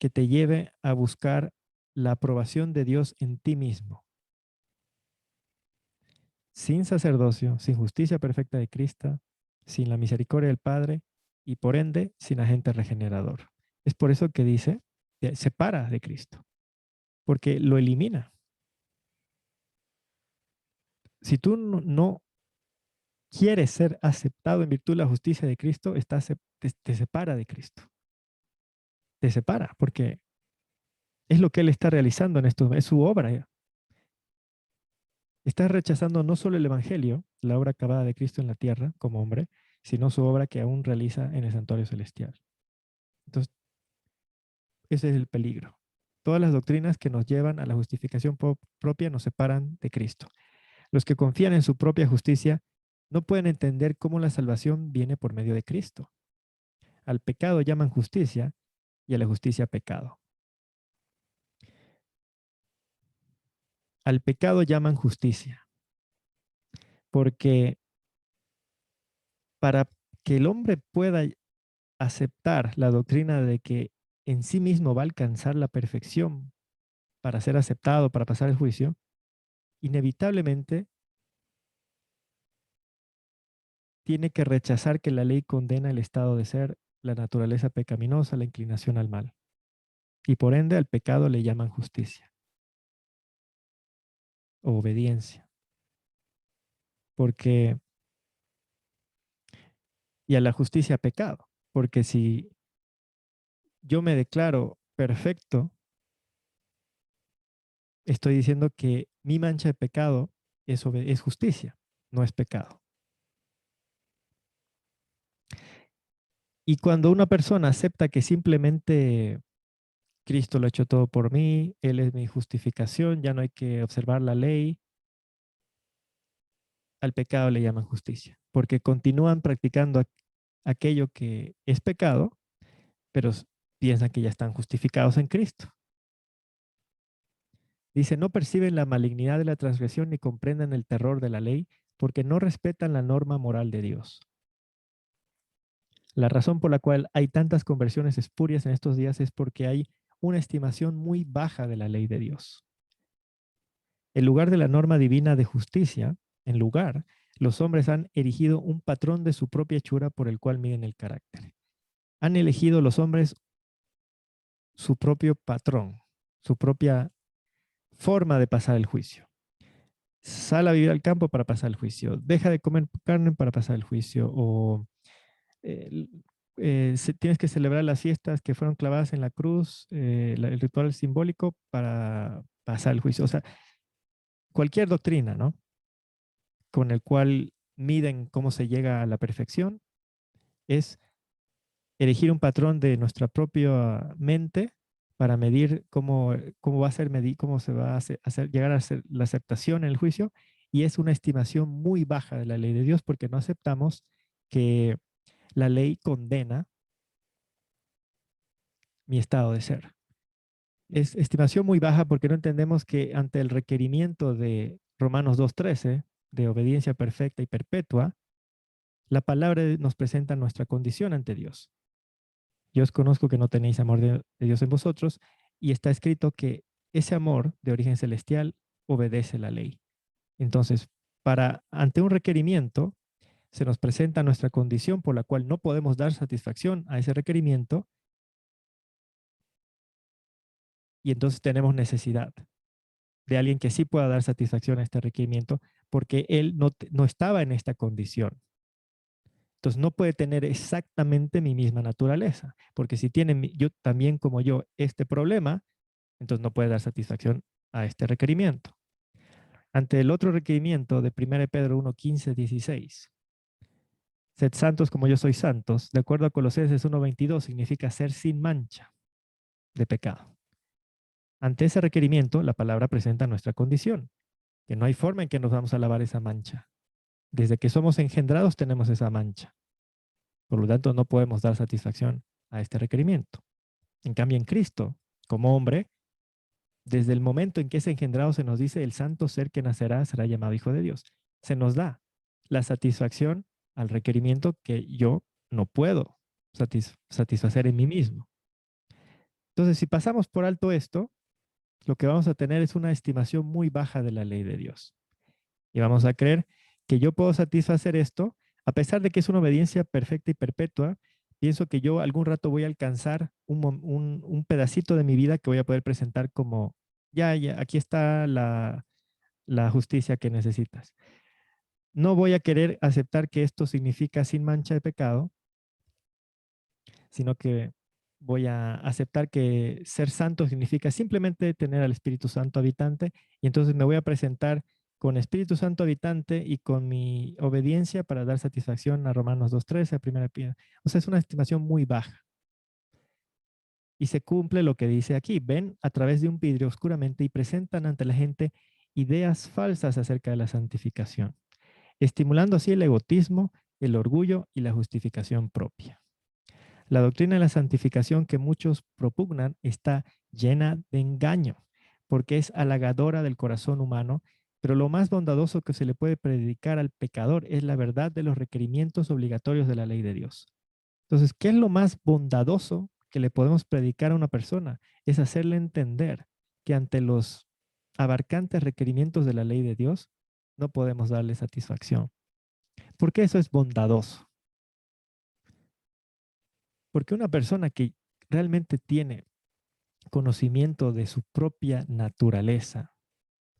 que te lleve a buscar la aprobación de Dios en ti mismo. Sin sacerdocio, sin justicia perfecta de Cristo, sin la misericordia del Padre y por ende sin agente regenerador. Es por eso que dice, separa de Cristo, porque lo elimina. Si tú no quieres ser aceptado en virtud de la justicia de Cristo, te separa de Cristo. Te separa, porque es lo que Él está realizando en esto, es su obra. Estás rechazando no solo el Evangelio, la obra acabada de Cristo en la tierra como hombre, sino su obra que aún realiza en el santuario celestial. Entonces, ese es el peligro. Todas las doctrinas que nos llevan a la justificación propia nos separan de Cristo. Los que confían en su propia justicia no pueden entender cómo la salvación viene por medio de Cristo. Al pecado llaman justicia y a la justicia pecado. Al pecado llaman justicia, porque para que el hombre pueda aceptar la doctrina de que en sí mismo va a alcanzar la perfección para ser aceptado, para pasar el juicio, inevitablemente tiene que rechazar que la ley condena el estado de ser, la naturaleza pecaminosa, la inclinación al mal. Y por ende al pecado le llaman justicia o obediencia. Porque, y a la justicia pecado. Porque si yo me declaro perfecto, estoy diciendo que mi mancha de pecado es justicia, no es pecado. Y cuando una persona acepta que simplemente Cristo lo ha hecho todo por mí, Él es mi justificación, ya no hay que observar la ley, al pecado le llaman justicia, porque continúan practicando aquello que es pecado, pero piensan que ya están justificados en Cristo. Dice, no perciben la malignidad de la transgresión ni comprenden el terror de la ley, porque no respetan la norma moral de Dios. La razón por la cual hay tantas conversiones espurias en estos días es porque hay una estimación muy baja de la ley de Dios. En lugar de la norma divina de justicia, los hombres han erigido un patrón de su propia hechura por el cual miden el carácter. Han elegido los hombres su propio patrón, su propia forma de pasar el juicio. Sal a vivir al campo para pasar el juicio. Deja de comer carne para pasar el juicio. O tienes que celebrar las fiestas que fueron clavadas en la cruz, el ritual simbólico para pasar el juicio. O sea, cualquier doctrina, ¿no? Con el cual miden cómo se llega a la perfección es elegir un patrón de nuestra propia mente para medir cómo va a ser cómo se va a llegar a ser la aceptación en el juicio, y es una estimación muy baja de la ley de Dios porque no aceptamos que la ley condena mi estado de ser. Es estimación muy baja porque no entendemos que ante el requerimiento de Romanos 2:13 de obediencia perfecta y perpetua, la palabra nos presenta nuestra condición ante Dios. Yo os conozco que no tenéis amor de Dios en vosotros, y está escrito que ese amor de origen celestial obedece la ley. Entonces, ante un requerimiento, se nos presenta nuestra condición por la cual no podemos dar satisfacción a ese requerimiento, y entonces tenemos necesidad de alguien que sí pueda dar satisfacción a este requerimiento, porque él no estaba en esta condición. Entonces no puede tener exactamente mi misma naturaleza, porque si tiene yo también como yo este problema, entonces no puede dar satisfacción a este requerimiento. Ante el otro requerimiento de 1 Pedro 1:15-16, sed santos como yo soy santos, de acuerdo a Colosenses 1:22, significa ser sin mancha de pecado. Ante ese requerimiento, la palabra presenta nuestra condición, que no hay forma en que nos vamos a lavar esa mancha. Desde que somos engendrados tenemos esa mancha. Por lo tanto, no podemos dar satisfacción a este requerimiento. En cambio, en Cristo, como hombre, desde el momento en que es engendrado se nos dice, el santo ser que nacerá será llamado Hijo de Dios. Se nos da la satisfacción al requerimiento que yo no puedo satisfacer en mí mismo. Entonces, si pasamos por alto esto, lo que vamos a tener es una estimación muy baja de la ley de Dios. Y vamos a creer que yo puedo satisfacer esto, a pesar de que es una obediencia perfecta y perpetua. Pienso que yo algún rato voy a alcanzar un pedacito de mi vida que voy a poder presentar como, ya, aquí está la justicia que necesitas. No voy a querer aceptar que esto significa sin mancha de pecado, sino que voy a aceptar que ser santo significa simplemente tener al Espíritu Santo habitante, y entonces me voy a presentar con Espíritu Santo habitante y con mi obediencia para dar satisfacción a Romanos 2:13, a 1 Pedro. O sea, es una estimación muy baja. Y se cumple lo que dice aquí. Ven a través de un vidrio oscuramente y presentan ante la gente ideas falsas acerca de la santificación, estimulando así el egotismo, el orgullo y la justificación propia. La doctrina de la santificación que muchos propugnan está llena de engaño, porque es halagadora del corazón humano, pero lo más bondadoso que se le puede predicar al pecador es la verdad de los requerimientos obligatorios de la ley de Dios. Entonces, ¿qué es lo más bondadoso que le podemos predicar a una persona? Es hacerle entender que ante los abarcantes requerimientos de la ley de Dios, no podemos darle satisfacción. ¿Por qué eso es bondadoso? Porque una persona que realmente tiene conocimiento de su propia naturaleza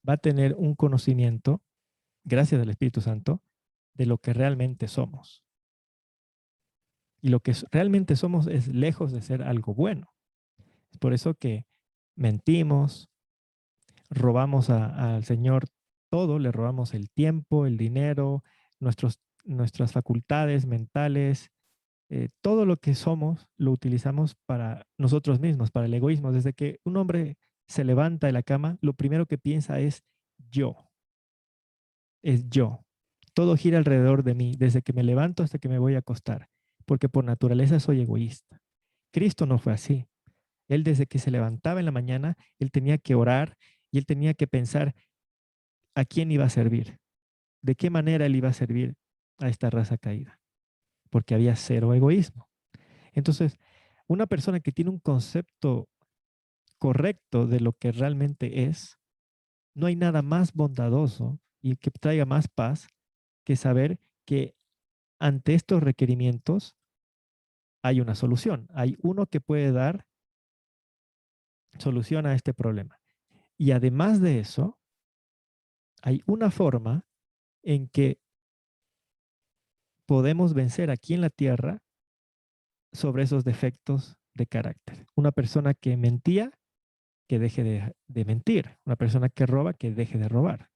va a tener un conocimiento, gracias al Espíritu Santo, de lo que realmente somos. Y lo que realmente somos es lejos de ser algo bueno. Es por eso que mentimos, robamos al Señor todo, le robamos el tiempo, el dinero, nuestras facultades mentales, todo lo que somos lo utilizamos para nosotros mismos, para el egoísmo. Desde que un hombre se levanta de la cama, lo primero que piensa yo, es yo. Todo gira alrededor de mí, desde que me levanto hasta que me voy a acostar, porque por naturaleza soy egoísta. Cristo no fue así. Él desde que se levantaba en la mañana, él tenía que orar y él tenía que pensar a quién iba a servir, de qué manera él iba a servir a esta raza caída, porque había cero egoísmo. Entonces, una persona que tiene un concepto correcto de lo que realmente es, no hay nada más bondadoso y que traiga más paz que saber que ante estos requerimientos hay una solución. Hay uno que puede dar solución a este problema. Y además de eso, hay una forma en que podemos vencer aquí en la tierra sobre esos defectos de carácter. Una persona que mentía, que deje de mentir. Una persona que roba, que deje de robar.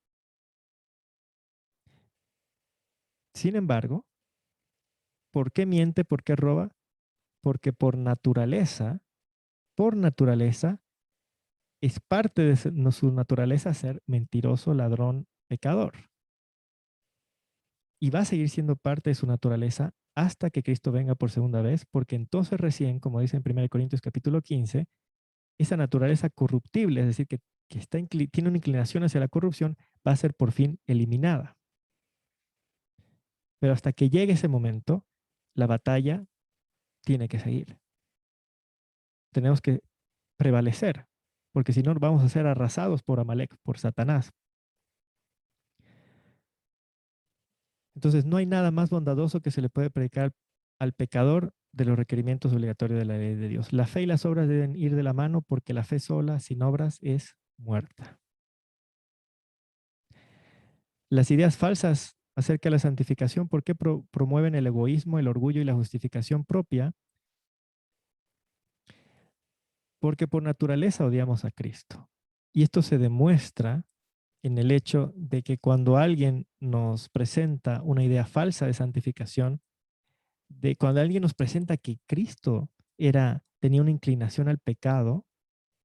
Sin embargo, ¿por qué miente? ¿Por qué roba? Porque por naturaleza, es parte de su naturaleza ser mentiroso, ladrón, pecador. Y va a seguir siendo parte de su naturaleza hasta que Cristo venga por segunda vez, porque entonces recién, como dice en 1 Corintios capítulo 15, esa naturaleza corruptible, es decir, que tiene una inclinación hacia la corrupción, va a ser por fin eliminada. Pero hasta que llegue ese momento, la batalla tiene que seguir. Tenemos que prevalecer, porque si no vamos a ser arrasados por Amalek, por Satanás. Entonces no hay nada más bondadoso que se le puede predicar al pecador de los requerimientos obligatorios de la ley de Dios. La fe y las obras deben ir de la mano porque la fe sola, sin obras, es muerta. Las ideas falsas acerca de la santificación, ¿por qué promueven el egoísmo, el orgullo y la justificación propia? Porque por naturaleza odiamos a Cristo. Y esto se demuestra en el hecho de que cuando alguien nos presenta una idea falsa de santificación, de cuando alguien nos presenta que Cristo tenía una inclinación al pecado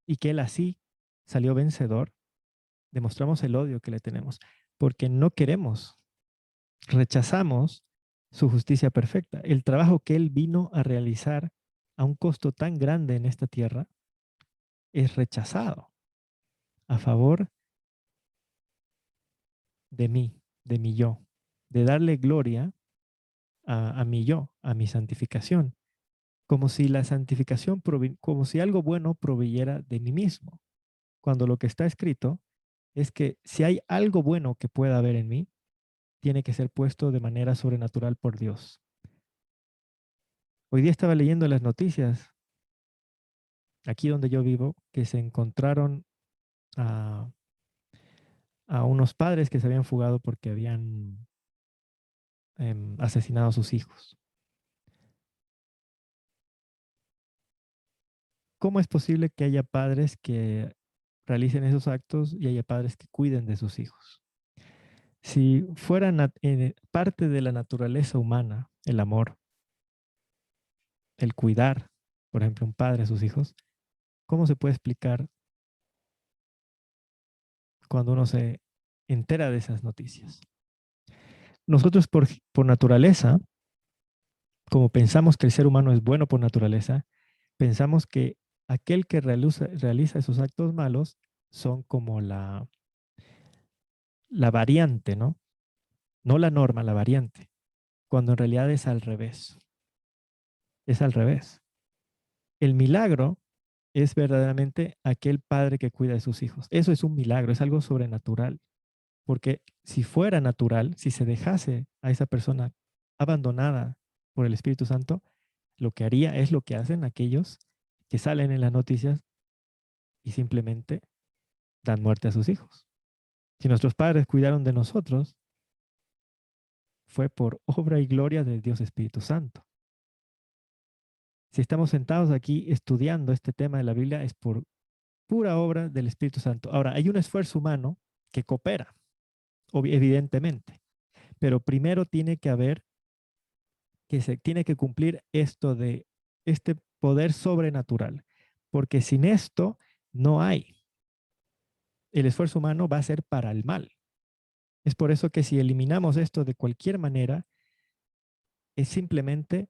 y que él así salió vencedor, demostramos el odio que le tenemos, porque no queremos, rechazamos su justicia perfecta. El trabajo que él vino a realizar a un costo tan grande en esta tierra es rechazado a favor de mi yo, de darle gloria a mi yo, a mi santificación, como si la santificación, como si algo bueno proveyera de mí mismo, cuando lo que está escrito es que si hay algo bueno que pueda haber en mí, tiene que ser puesto de manera sobrenatural por Dios. Hoy día estaba leyendo las noticias, aquí donde yo vivo, que se encontraron a, a unos padres que se habían fugado porque habían asesinado a sus hijos. ¿Cómo es posible que haya padres que realicen esos actos y haya padres que cuiden de sus hijos? Si fuera parte de la naturaleza humana, el amor, el cuidar, por ejemplo, un padre a sus hijos, ¿cómo se puede explicar cuando uno se entera de esas noticias? Nosotros por naturaleza, como pensamos que el ser humano es bueno por naturaleza, pensamos que aquel que realiza esos actos malos son como la variante, ¿no? No la norma, la variante, cuando en realidad es al revés. Es al revés. El milagro es verdaderamente aquel padre que cuida de sus hijos. Eso es un milagro, es algo sobrenatural. Porque si fuera natural, si se dejase a esa persona abandonada por el Espíritu Santo, lo que haría es lo que hacen aquellos que salen en las noticias y simplemente dan muerte a sus hijos. Si nuestros padres cuidaron de nosotros, fue por obra y gloria de Dios Espíritu Santo. Si estamos sentados aquí estudiando este tema de la Biblia, es por pura obra del Espíritu Santo. Ahora, hay un esfuerzo humano que coopera, evidentemente, pero primero tiene que haber, que se tiene que cumplir esto de este poder sobrenatural, porque sin esto no hay. El esfuerzo humano va a ser para el mal. Es por eso que si eliminamos esto de cualquier manera, es simplemente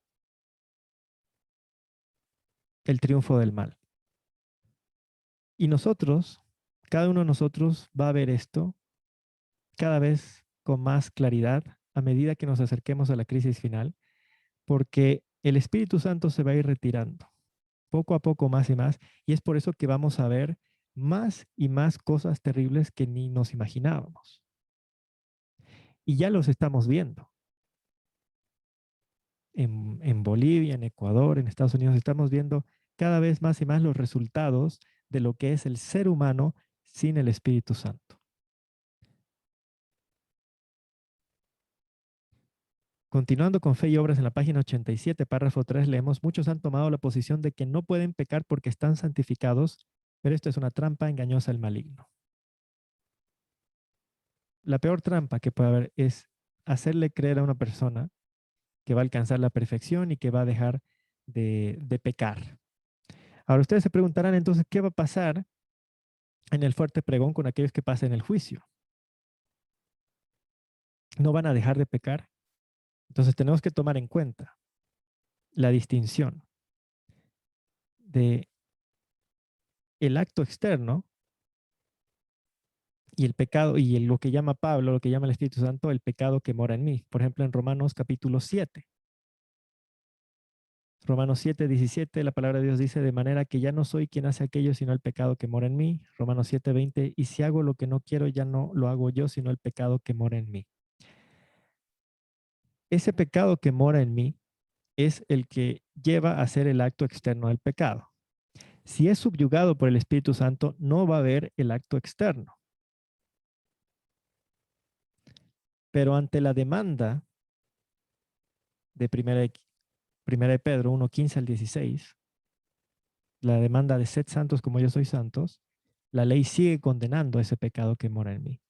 el triunfo del mal. Y nosotros, cada uno de nosotros va a ver esto cada vez con más claridad a medida que nos acerquemos a la crisis final, porque el Espíritu Santo se va a ir retirando poco a poco, más y más, y es por eso que vamos a ver más y más cosas terribles que ni nos imaginábamos. Y ya los estamos viendo. En Bolivia, en Ecuador, en Estados Unidos, estamos viendo cada vez más y más los resultados de lo que es el ser humano sin el Espíritu Santo. Continuando con Fe y Obras en la página 87, párrafo 3, leemos, muchos han tomado la posición de que no pueden pecar porque están santificados, pero esto es una trampa engañosa al maligno. La peor trampa que puede haber es hacerle creer a una persona que va a alcanzar la perfección y que va a dejar de pecar. Ahora ustedes se preguntarán entonces, ¿qué va a pasar en el fuerte pregón con aquellos que pasen el juicio? ¿No van a dejar de pecar? Entonces tenemos que tomar en cuenta la distinción de el acto externo y el pecado, y lo que llama Pablo, lo que llama el Espíritu Santo, el pecado que mora en mí. Por ejemplo, en Romanos capítulo 7. Romanos 7, 17, la palabra de Dios dice, de manera que ya no soy quien hace aquello, sino el pecado que mora en mí. Romanos 7, 20, y si hago lo que no quiero, ya no lo hago yo, sino el pecado que mora en mí. Ese pecado que mora en mí es el que lleva a hacer el acto externo del pecado. Si es subyugado por el Espíritu Santo, no va a haber el acto externo. Pero ante la demanda de primera de Pedro 1, 15 al 16, la demanda de sed santos como yo soy santos, la ley sigue condenando ese pecado que mora en mí.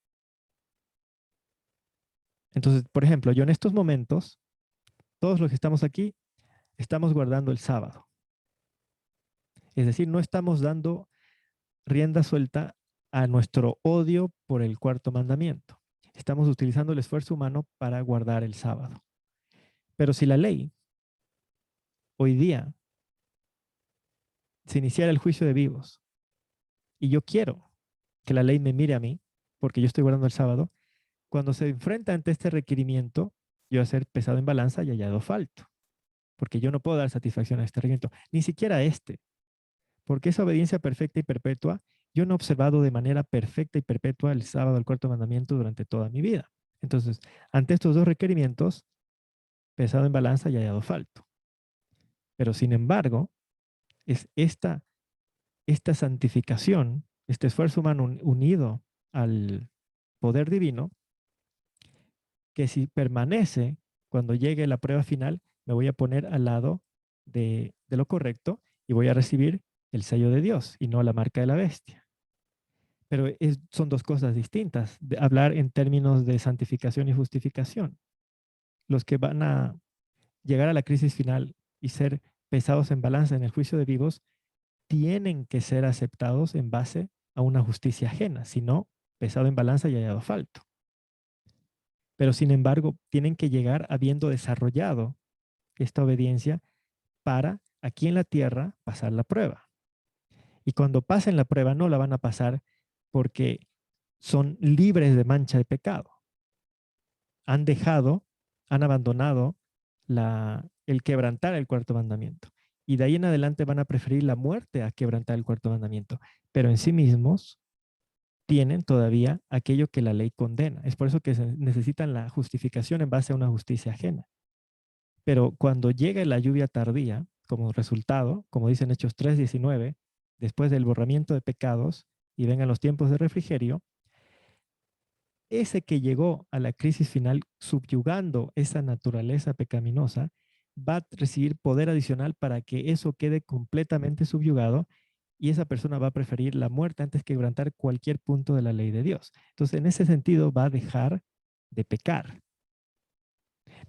Entonces, por ejemplo, yo en estos momentos, todos los que estamos aquí, estamos guardando el sábado. Es decir, no estamos dando rienda suelta a nuestro odio por el cuarto mandamiento. Estamos utilizando el esfuerzo humano para guardar el sábado. Pero si la ley hoy día se iniciara el juicio de vivos y yo quiero que la ley me mire a mí, porque yo estoy guardando el sábado, cuando se enfrenta ante este requerimiento, yo voy a ser pesado en balanza y hallado falto, porque yo no puedo dar satisfacción a este requerimiento, ni siquiera a este, porque esa obediencia perfecta y perpetua, yo no he observado de manera perfecta y perpetua el sábado, el cuarto mandamiento durante toda mi vida. Entonces, ante estos dos requerimientos, pesado en balanza y hallado falto. Pero sin embargo, es esta santificación, este esfuerzo humano unido al poder divino, que si permanece cuando llegue la prueba final, me voy a poner al lado de lo correcto y voy a recibir el sello de Dios y no la marca de la bestia. Pero son dos cosas distintas, de hablar en términos de santificación y justificación. Los que van a llegar a la crisis final y ser pesados en balanza en el juicio de vivos, tienen que ser aceptados en base a una justicia ajena, si no, pesado en balanza y hallado falto. Pero sin embargo, tienen que llegar habiendo desarrollado esta obediencia para aquí en la tierra pasar la prueba. Y cuando pasen la prueba no la van a pasar porque son libres de mancha de pecado. Han abandonado el quebrantar el cuarto mandamiento. Y de ahí en adelante van a preferir la muerte a quebrantar el cuarto mandamiento. Pero en sí mismos tienen todavía aquello que la ley condena. Es por eso que necesitan la justificación en base a una justicia ajena. Pero cuando llegue la lluvia tardía, como resultado, como dicen Hechos 3:19, después del borramiento de pecados y vengan los tiempos de refrigerio, ese que llegó a la crisis final subyugando esa naturaleza pecaminosa, va a recibir poder adicional para que eso quede completamente subyugado y esa persona va a preferir la muerte antes que quebrantar cualquier punto de la ley de Dios. Entonces, en ese sentido, va a dejar de pecar.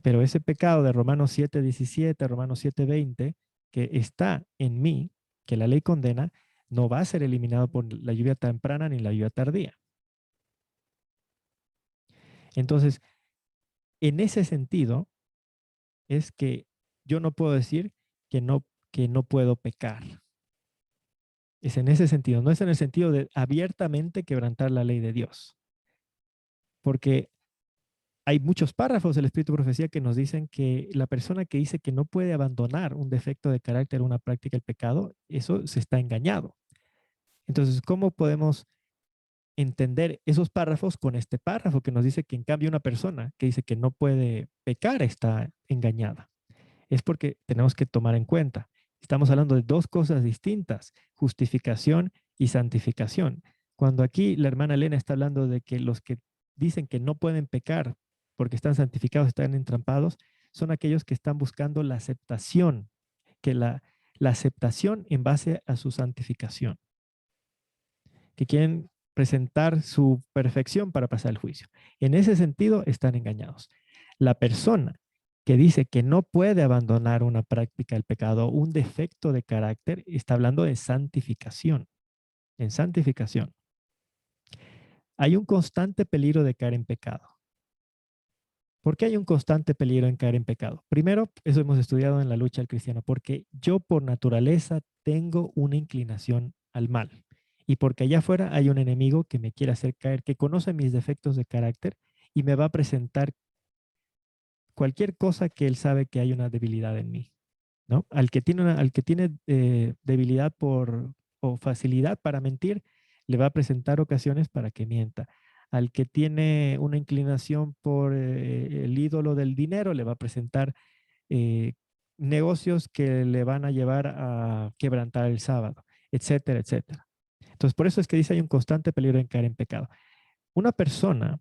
Pero ese pecado de Romanos 7:17, Romanos 7:20, que está en mí, que la ley condena, no va a ser eliminado por la lluvia temprana ni la lluvia tardía. Entonces, en ese sentido, es que yo no puedo decir que no puedo pecar. Es en ese sentido, no es en el sentido de abiertamente quebrantar la ley de Dios. Porque hay muchos párrafos del Espíritu de Profecía que nos dicen que la persona que dice que no puede abandonar un defecto de carácter, una práctica del pecado, eso se está engañado. Entonces, ¿cómo podemos entender esos párrafos con este párrafo que nos dice que en cambio una persona que dice que no puede pecar está engañada? Es porque tenemos que tomar en cuenta. Estamos hablando de dos cosas distintas, justificación y santificación. Cuando aquí la hermana Elena está hablando de que los que dicen que no pueden pecar porque están santificados, están entrampados, son aquellos que están buscando la aceptación, que la aceptación en base a su santificación, que quieren presentar su perfección para pasar el juicio. En ese sentido, están engañados. La persona que dice que no puede abandonar una práctica del pecado, un defecto de carácter, está hablando de santificación. En santificación. Hay un constante peligro de caer en pecado. ¿Por qué hay un constante peligro en caer en pecado? Primero, eso hemos estudiado en la lucha del cristiano, porque yo por naturaleza tengo una inclinación al mal. Y porque allá afuera hay un enemigo que me quiere hacer caer, que conoce mis defectos de carácter y me va a presentar cualquier cosa que él sabe que hay una debilidad en mí, ¿no? Al que tiene debilidad o facilidad para mentir, le va a presentar ocasiones para que mienta. Al que tiene una inclinación por el ídolo del dinero, le va a presentar eh, negocios que le van a llevar a quebrantar el sábado, etcétera, etcétera. Entonces, por eso es que dice hay un constante peligro en caer en pecado. Una persona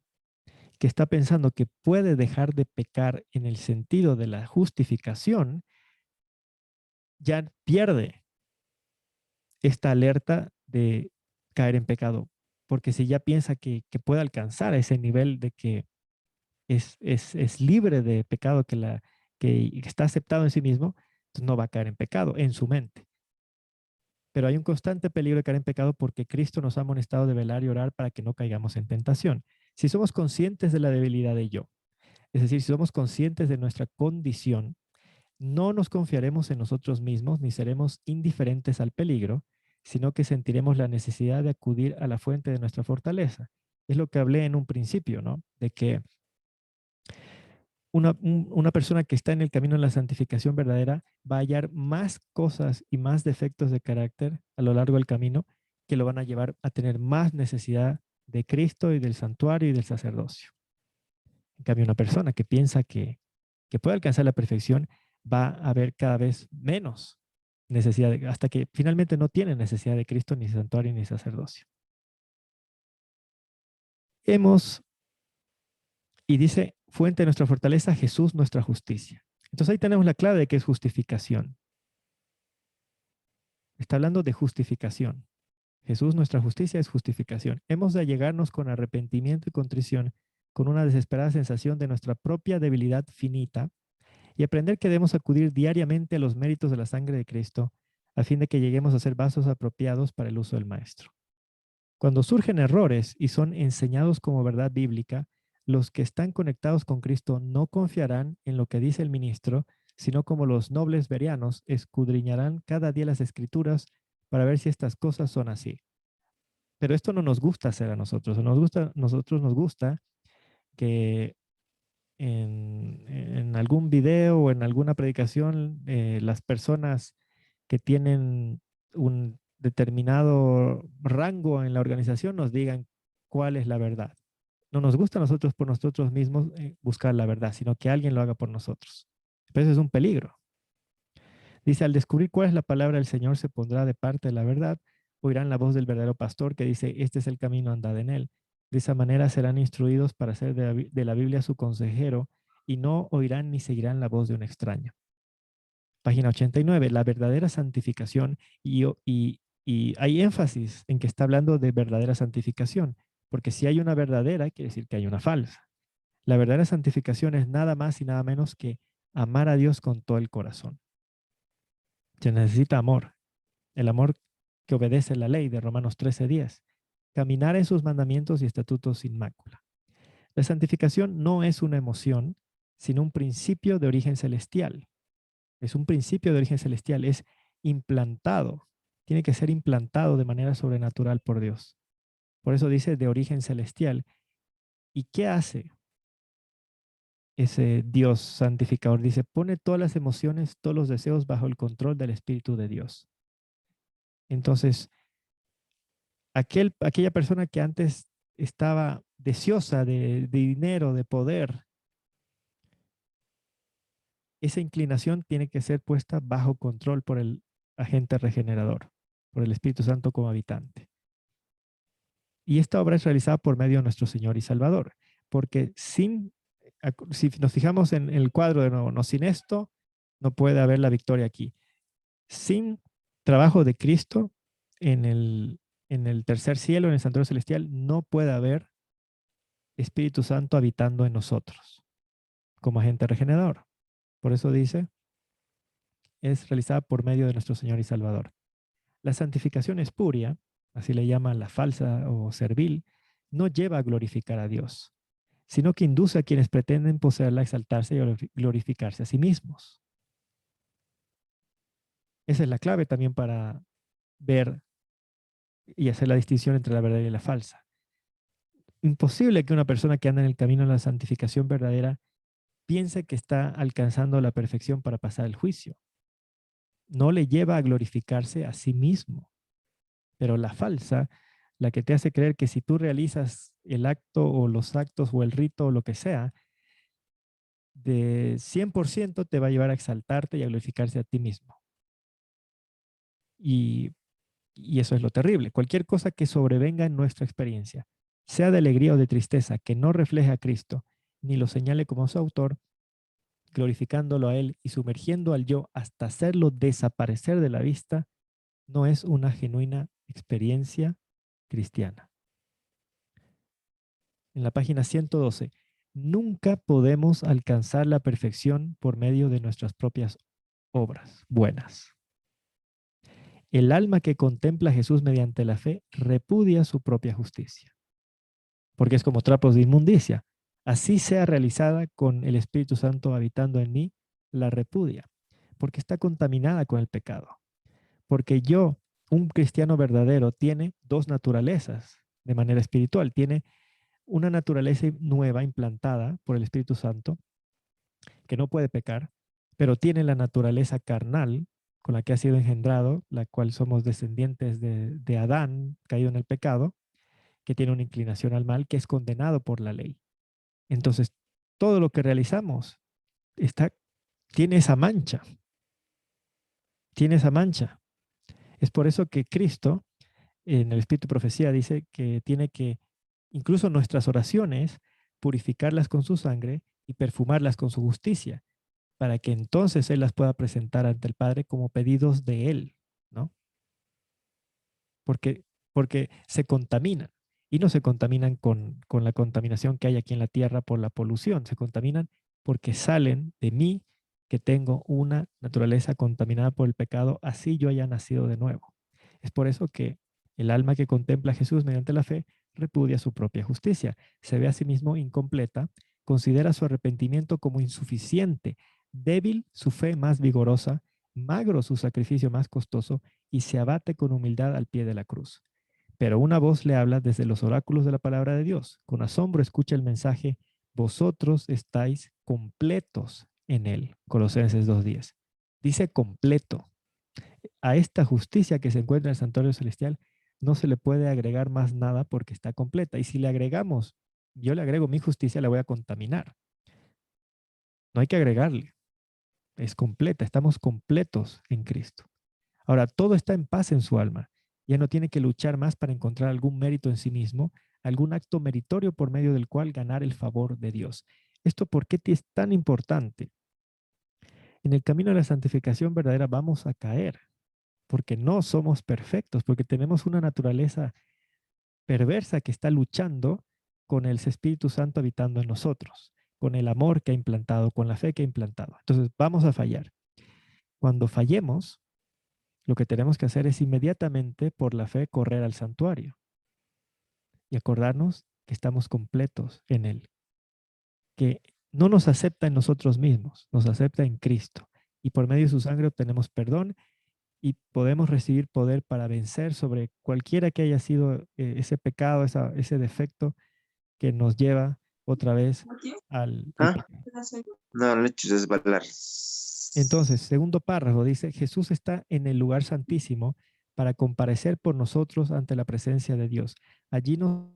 que está pensando que puede dejar de pecar en el sentido de la justificación, ya pierde esta alerta de caer en pecado, porque si ya piensa que puede alcanzar ese nivel de que es libre de pecado, que está aceptado en sí mismo, entonces no va a caer en pecado en su mente. Pero hay un constante peligro de caer en pecado porque Cristo nos ha amonestado de velar y orar para que no caigamos en tentación. Si somos conscientes de la debilidad de yo, es decir, si somos conscientes de nuestra condición, no nos confiaremos en nosotros mismos ni seremos indiferentes al peligro, sino que sentiremos la necesidad de acudir a la fuente de nuestra fortaleza. Es lo que hablé en un principio, ¿no? De que una persona que está en el camino de la santificación verdadera va a hallar más cosas y más defectos de carácter a lo largo del camino que lo van a llevar a tener más necesidad de Cristo y del santuario y del sacerdocio. En cambio, una persona que piensa que puede alcanzar la perfección va a haber cada vez menos necesidad, hasta que finalmente no tiene necesidad de Cristo, ni santuario, ni sacerdocio. Y dice, fuente de nuestra fortaleza, Jesús nuestra justicia. Entonces ahí tenemos la clave de que es justificación. Está hablando de justificación. Jesús nuestra justicia es justificación. Hemos de allegarnos con arrepentimiento y contrición, con una desesperada sensación de nuestra propia debilidad finita, y aprender que debemos acudir diariamente a los méritos de la sangre de Cristo, a fin de que lleguemos a ser vasos apropiados para el uso del Maestro. Cuando surgen errores y son enseñados como verdad bíblica, los que están conectados con Cristo no confiarán en lo que dice el ministro, sino como los nobles bereanos escudriñarán cada día las escrituras para ver si estas cosas son así. Pero esto no nos gusta hacer a nosotros. Nosotros nos gusta que en algún video o en alguna predicación las personas que tienen un determinado rango en la organización nos digan cuál es la verdad. No nos gusta a nosotros por nosotros mismos buscar la verdad, sino que alguien lo haga por nosotros. Pero eso es un peligro. Dice, al descubrir cuál es la palabra del Señor, se pondrá de parte de la verdad, oirán la voz del verdadero pastor que dice, este es el camino, andad en él. De esa manera serán instruidos para hacer de la Biblia su consejero y no oirán ni seguirán la voz de un extraño. página 89, la verdadera santificación, y hay énfasis en que está hablando de verdadera santificación, porque si hay una verdadera, quiere decir que hay una falsa. La verdadera santificación es nada más y nada menos que amar a Dios con todo el corazón. Se necesita amor, el amor que obedece la ley de Romanos 13:10. Caminar en sus mandamientos y estatutos sin mácula. La santificación no es una emoción, sino un principio de origen celestial. Es un principio de origen celestial, es implantado, tiene que ser implantado de manera sobrenatural por Dios. Por eso dice de origen celestial. ¿Y qué hace ese Dios santificador? Dice, pone todas las emociones, todos los deseos bajo el control del Espíritu de Dios. Entonces, aquella persona que antes estaba deseosa de dinero, de poder, esa inclinación tiene que ser puesta bajo control por el agente regenerador, por el Espíritu Santo como habitante. Y esta obra es realizada por medio de nuestro Señor y Salvador, porque si nos fijamos en el cuadro de nuevo, no, sin esto no puede haber la victoria aquí. Sin trabajo de Cristo en el tercer cielo, en el santuario celestial, no puede haber Espíritu Santo habitando en nosotros como agente regenerador. Por eso dice, es realizada por medio de nuestro Señor y Salvador. La santificación espuria, así le llaman la falsa o servil, no lleva a glorificar a Dios, sino que induce a quienes pretenden poseerla a exaltarse y glorificarse a sí mismos. Esa es la clave también para ver y hacer la distinción entre la verdadera y la falsa. Imposible que una persona que anda en el camino de la santificación verdadera piense que está alcanzando la perfección para pasar el juicio. No le lleva a glorificarse a sí mismo. Pero la falsa, la que te hace creer que si tú realizas el acto o los actos o el rito o lo que sea, de 100% te va a llevar a exaltarte y a glorificarse a ti mismo. Y, y eso es lo terrible. Cualquier cosa que sobrevenga en nuestra experiencia, sea de alegría o de tristeza, que no refleje a Cristo, ni lo señale como su autor, glorificándolo a Él y sumergiendo al yo hasta hacerlo desaparecer de la vista, no es una genuina experiencia cristiana. En la página 112, nunca podemos alcanzar la perfección por medio de nuestras propias obras buenas. El alma que contempla a Jesús mediante la fe repudia su propia justicia, porque es como trapos de inmundicia. Así sea realizada con el Espíritu Santo habitando en mí, la repudia, porque está contaminada con el pecado. Porque un cristiano verdadero, tiene dos naturalezas de manera espiritual. Tiene una naturaleza nueva implantada por el Espíritu Santo, que no puede pecar, pero tiene la naturaleza carnal con la que ha sido engendrado, la cual somos descendientes de Adán, caído en el pecado, que tiene una inclinación al mal, que es condenado por la ley. Entonces, todo lo que realizamos tiene esa mancha, tiene esa mancha. Es por eso que Cristo, en el Espíritu de Profecía, dice que tiene que, incluso nuestras oraciones, purificarlas con su sangre y perfumarlas con su justicia, para que entonces Él las pueda presentar ante el Padre como pedidos de Él, ¿no? Porque se contaminan, y no se contaminan con la contaminación que hay aquí en la tierra por la polución, se contaminan porque salen de mí, que tengo una naturaleza contaminada por el pecado, así yo haya nacido de nuevo. Es por eso que el alma que contempla a Jesús mediante la fe repudia su propia justicia, se ve a sí mismo incompleta, considera su arrepentimiento como insuficiente, débil su fe más vigorosa, magro su sacrificio más costoso, y se abate con humildad al pie de la cruz. Pero una voz le habla desde los oráculos de la palabra de Dios. Con asombro escucha el mensaje: vosotros estáis completos en él. Colosenses 2:10. Dice completo. A esta justicia que se encuentra en el santuario celestial no se le puede agregar más nada porque está completa. Y si le agregamos, yo le agrego mi justicia, la voy a contaminar. No hay que agregarle. Es completa. Estamos completos en Cristo. Ahora, todo está en paz en su alma. Ya no tiene que luchar más para encontrar algún mérito en sí mismo, algún acto meritorio por medio del cual ganar el favor de Dios. ¿Esto por qué es tan importante? En el camino de la santificación verdadera vamos a caer, porque no somos perfectos, porque tenemos una naturaleza perversa que está luchando con el Espíritu Santo habitando en nosotros, con el amor que ha implantado, con la fe que ha implantado. Entonces vamos a fallar. Cuando fallemos, lo que tenemos que hacer es inmediatamente por la fe correr al santuario y acordarnos que estamos completos en Él, que no nos acepta en nosotros mismos, nos acepta en Cristo. Y por medio de su sangre obtenemos perdón y podemos recibir poder para vencer sobre cualquiera que haya sido ese pecado, ese defecto que nos lleva otra vez al ¿Ah? pecado. No, le eches resbalar. Entonces, segundo párrafo dice, Jesús está en el lugar santísimo para comparecer por nosotros ante la presencia de Dios. Allí nos...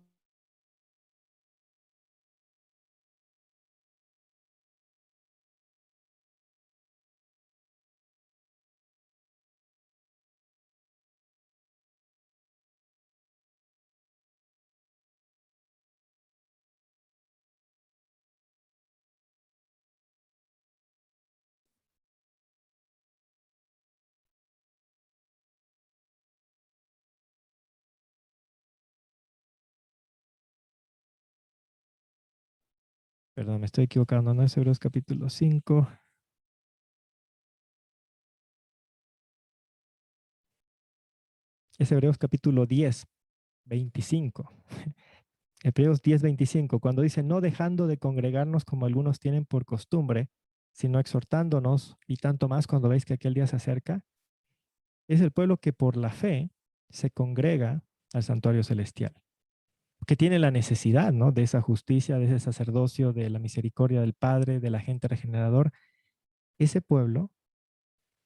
Perdón, me estoy equivocando, no es Hebreos capítulo 5. Es Hebreos capítulo 10, 25. Hebreos 10, 25, cuando dice, no dejando de congregarnos como algunos tienen por costumbre, sino exhortándonos, y tanto más cuando veis que aquel día se acerca, es el pueblo que por la fe se congrega al santuario celestial, que tiene la necesidad, ¿no?, de esa justicia, de ese sacerdocio, de la misericordia del Padre, del agente regenerador. Ese pueblo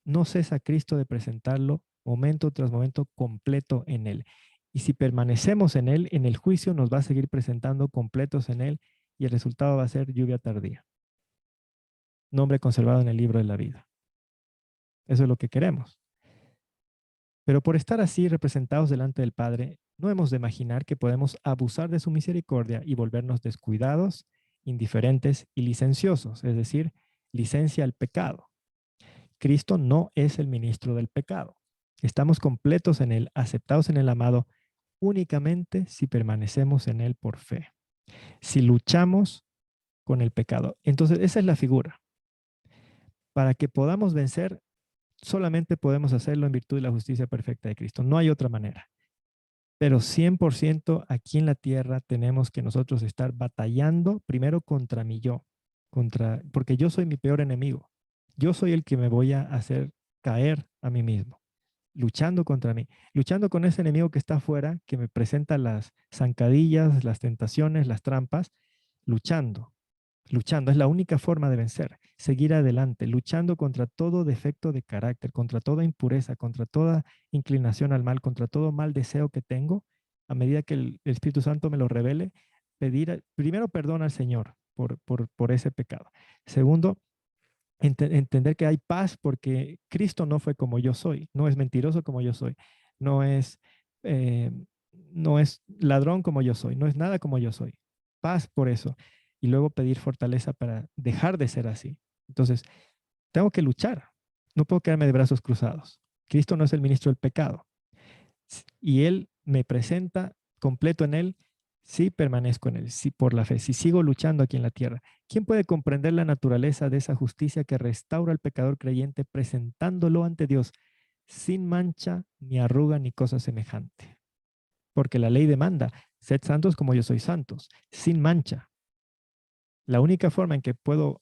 no cesa a Cristo de presentarlo momento tras momento completo en Él. Y si permanecemos en Él, en el juicio nos va a seguir presentando completos en Él y el resultado va a ser lluvia tardía. Nombre conservado en el libro de la vida. Eso es lo que queremos. Pero por estar así representados delante del Padre, no hemos de imaginar que podemos abusar de su misericordia y volvernos descuidados, indiferentes y licenciosos, es decir, licencia al pecado. Cristo no es el ministro del pecado. Estamos completos en Él, aceptados en el amado, únicamente si permanecemos en Él por fe. Si luchamos con el pecado. Entonces, esa es la figura. Para que podamos vencer, solamente podemos hacerlo en virtud de la justicia perfecta de Cristo. No hay otra manera. Pero 100% aquí en la tierra tenemos que nosotros estar batallando primero contra mi yo, porque yo soy mi peor enemigo. Yo soy el que me voy a hacer caer a mí mismo, luchando contra mí, luchando con ese enemigo que está afuera, que me presenta las zancadillas, las tentaciones, las trampas, luchando, luchando. Es la única forma de vencer, seguir adelante, luchando contra todo defecto de carácter, contra toda impureza, contra toda inclinación al mal, contra todo mal deseo que tengo. A medida que el Espíritu Santo me lo revele, pedir primero perdón al Señor por ese pecado. Segundo, entender que hay paz porque Cristo no fue como yo soy, no es mentiroso como yo soy, no es, eh, no es ladrón como yo soy, no es nada como yo soy. Paz por eso. Y luego pedir fortaleza para dejar de ser así. Entonces, tengo que luchar. No puedo quedarme de brazos cruzados. Cristo no es el ministro del pecado. Y Él me presenta completo en Él si permanezco en Él, si por la fe, si sigo luchando aquí en la tierra. ¿Quién puede comprender la naturaleza de esa justicia que restaura al pecador creyente presentándolo ante Dios sin mancha, ni arruga, ni cosa semejante? Porque la ley demanda, sed santos como yo soy santos, sin mancha. La única forma en que puedo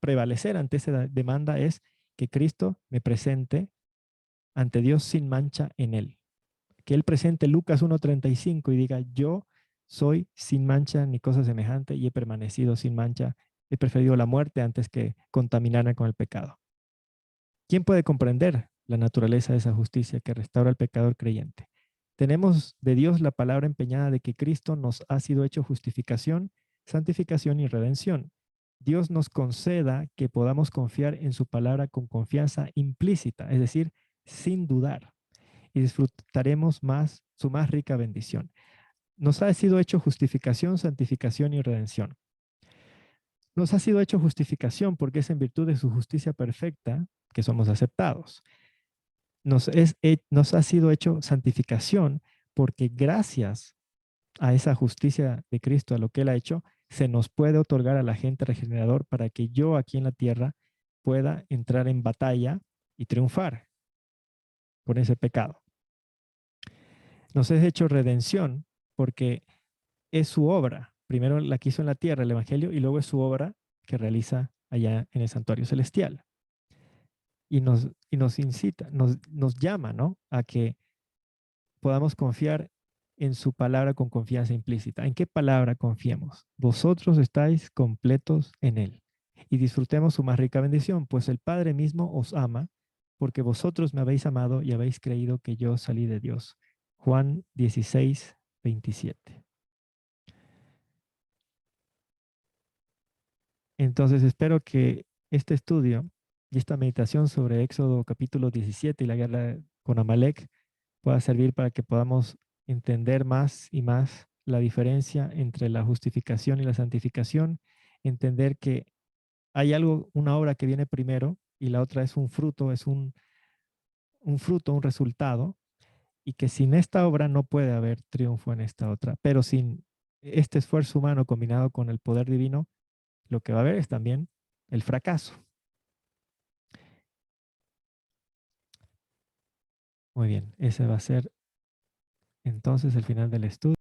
prevalecer ante esa demanda es que Cristo me presente ante Dios sin mancha en Él. Que Él presente Lucas 1:35 y diga, yo soy sin mancha ni cosa semejante y he permanecido sin mancha, he preferido la muerte antes que contaminarme con el pecado. ¿Quién puede comprender la naturaleza de esa justicia que restaura al pecador creyente? Tenemos de Dios la palabra empeñada de que Cristo nos ha sido hecho justificación, santificación y redención. Dios nos conceda que podamos confiar en su palabra con confianza implícita, es decir, sin dudar, y disfrutaremos más su más rica bendición. Nos ha sido hecho justificación, santificación y redención. nos ha sido hecho justificación porque es en virtud de su justicia perfecta que somos aceptados. Nos ha sido hecho santificación porque gracias a esa justicia de Cristo, a lo que Él ha hecho, se nos puede otorgar al agente regenerador para que yo aquí en la tierra pueda entrar en batalla y triunfar con ese pecado. Nos es hecho redención porque es su obra. Primero la quiso en la tierra, el Evangelio, y luego es su obra que realiza allá en el santuario celestial. Y nos incita, nos llama, ¿no?, a que podamos confiar en su palabra con confianza implícita. ¿En qué palabra confiemos? Vosotros estáis completos en Él. Y disfrutemos su más rica bendición, pues el Padre mismo os ama, porque vosotros me habéis amado y habéis creído que yo salí de Dios. Juan 16, 27. Entonces espero que este estudio y esta meditación sobre Éxodo capítulo 17 y la guerra con Amalek pueda servir para que podamos entender más y más la diferencia entre la justificación y la santificación, entender que hay algo, una obra que viene primero y la otra es un fruto, un fruto, un resultado, y que sin esta obra no puede haber triunfo en esta otra, pero sin este esfuerzo humano combinado con el poder divino, lo que va a haber es también el fracaso. Muy bien, ese va a ser entonces el final del estudio.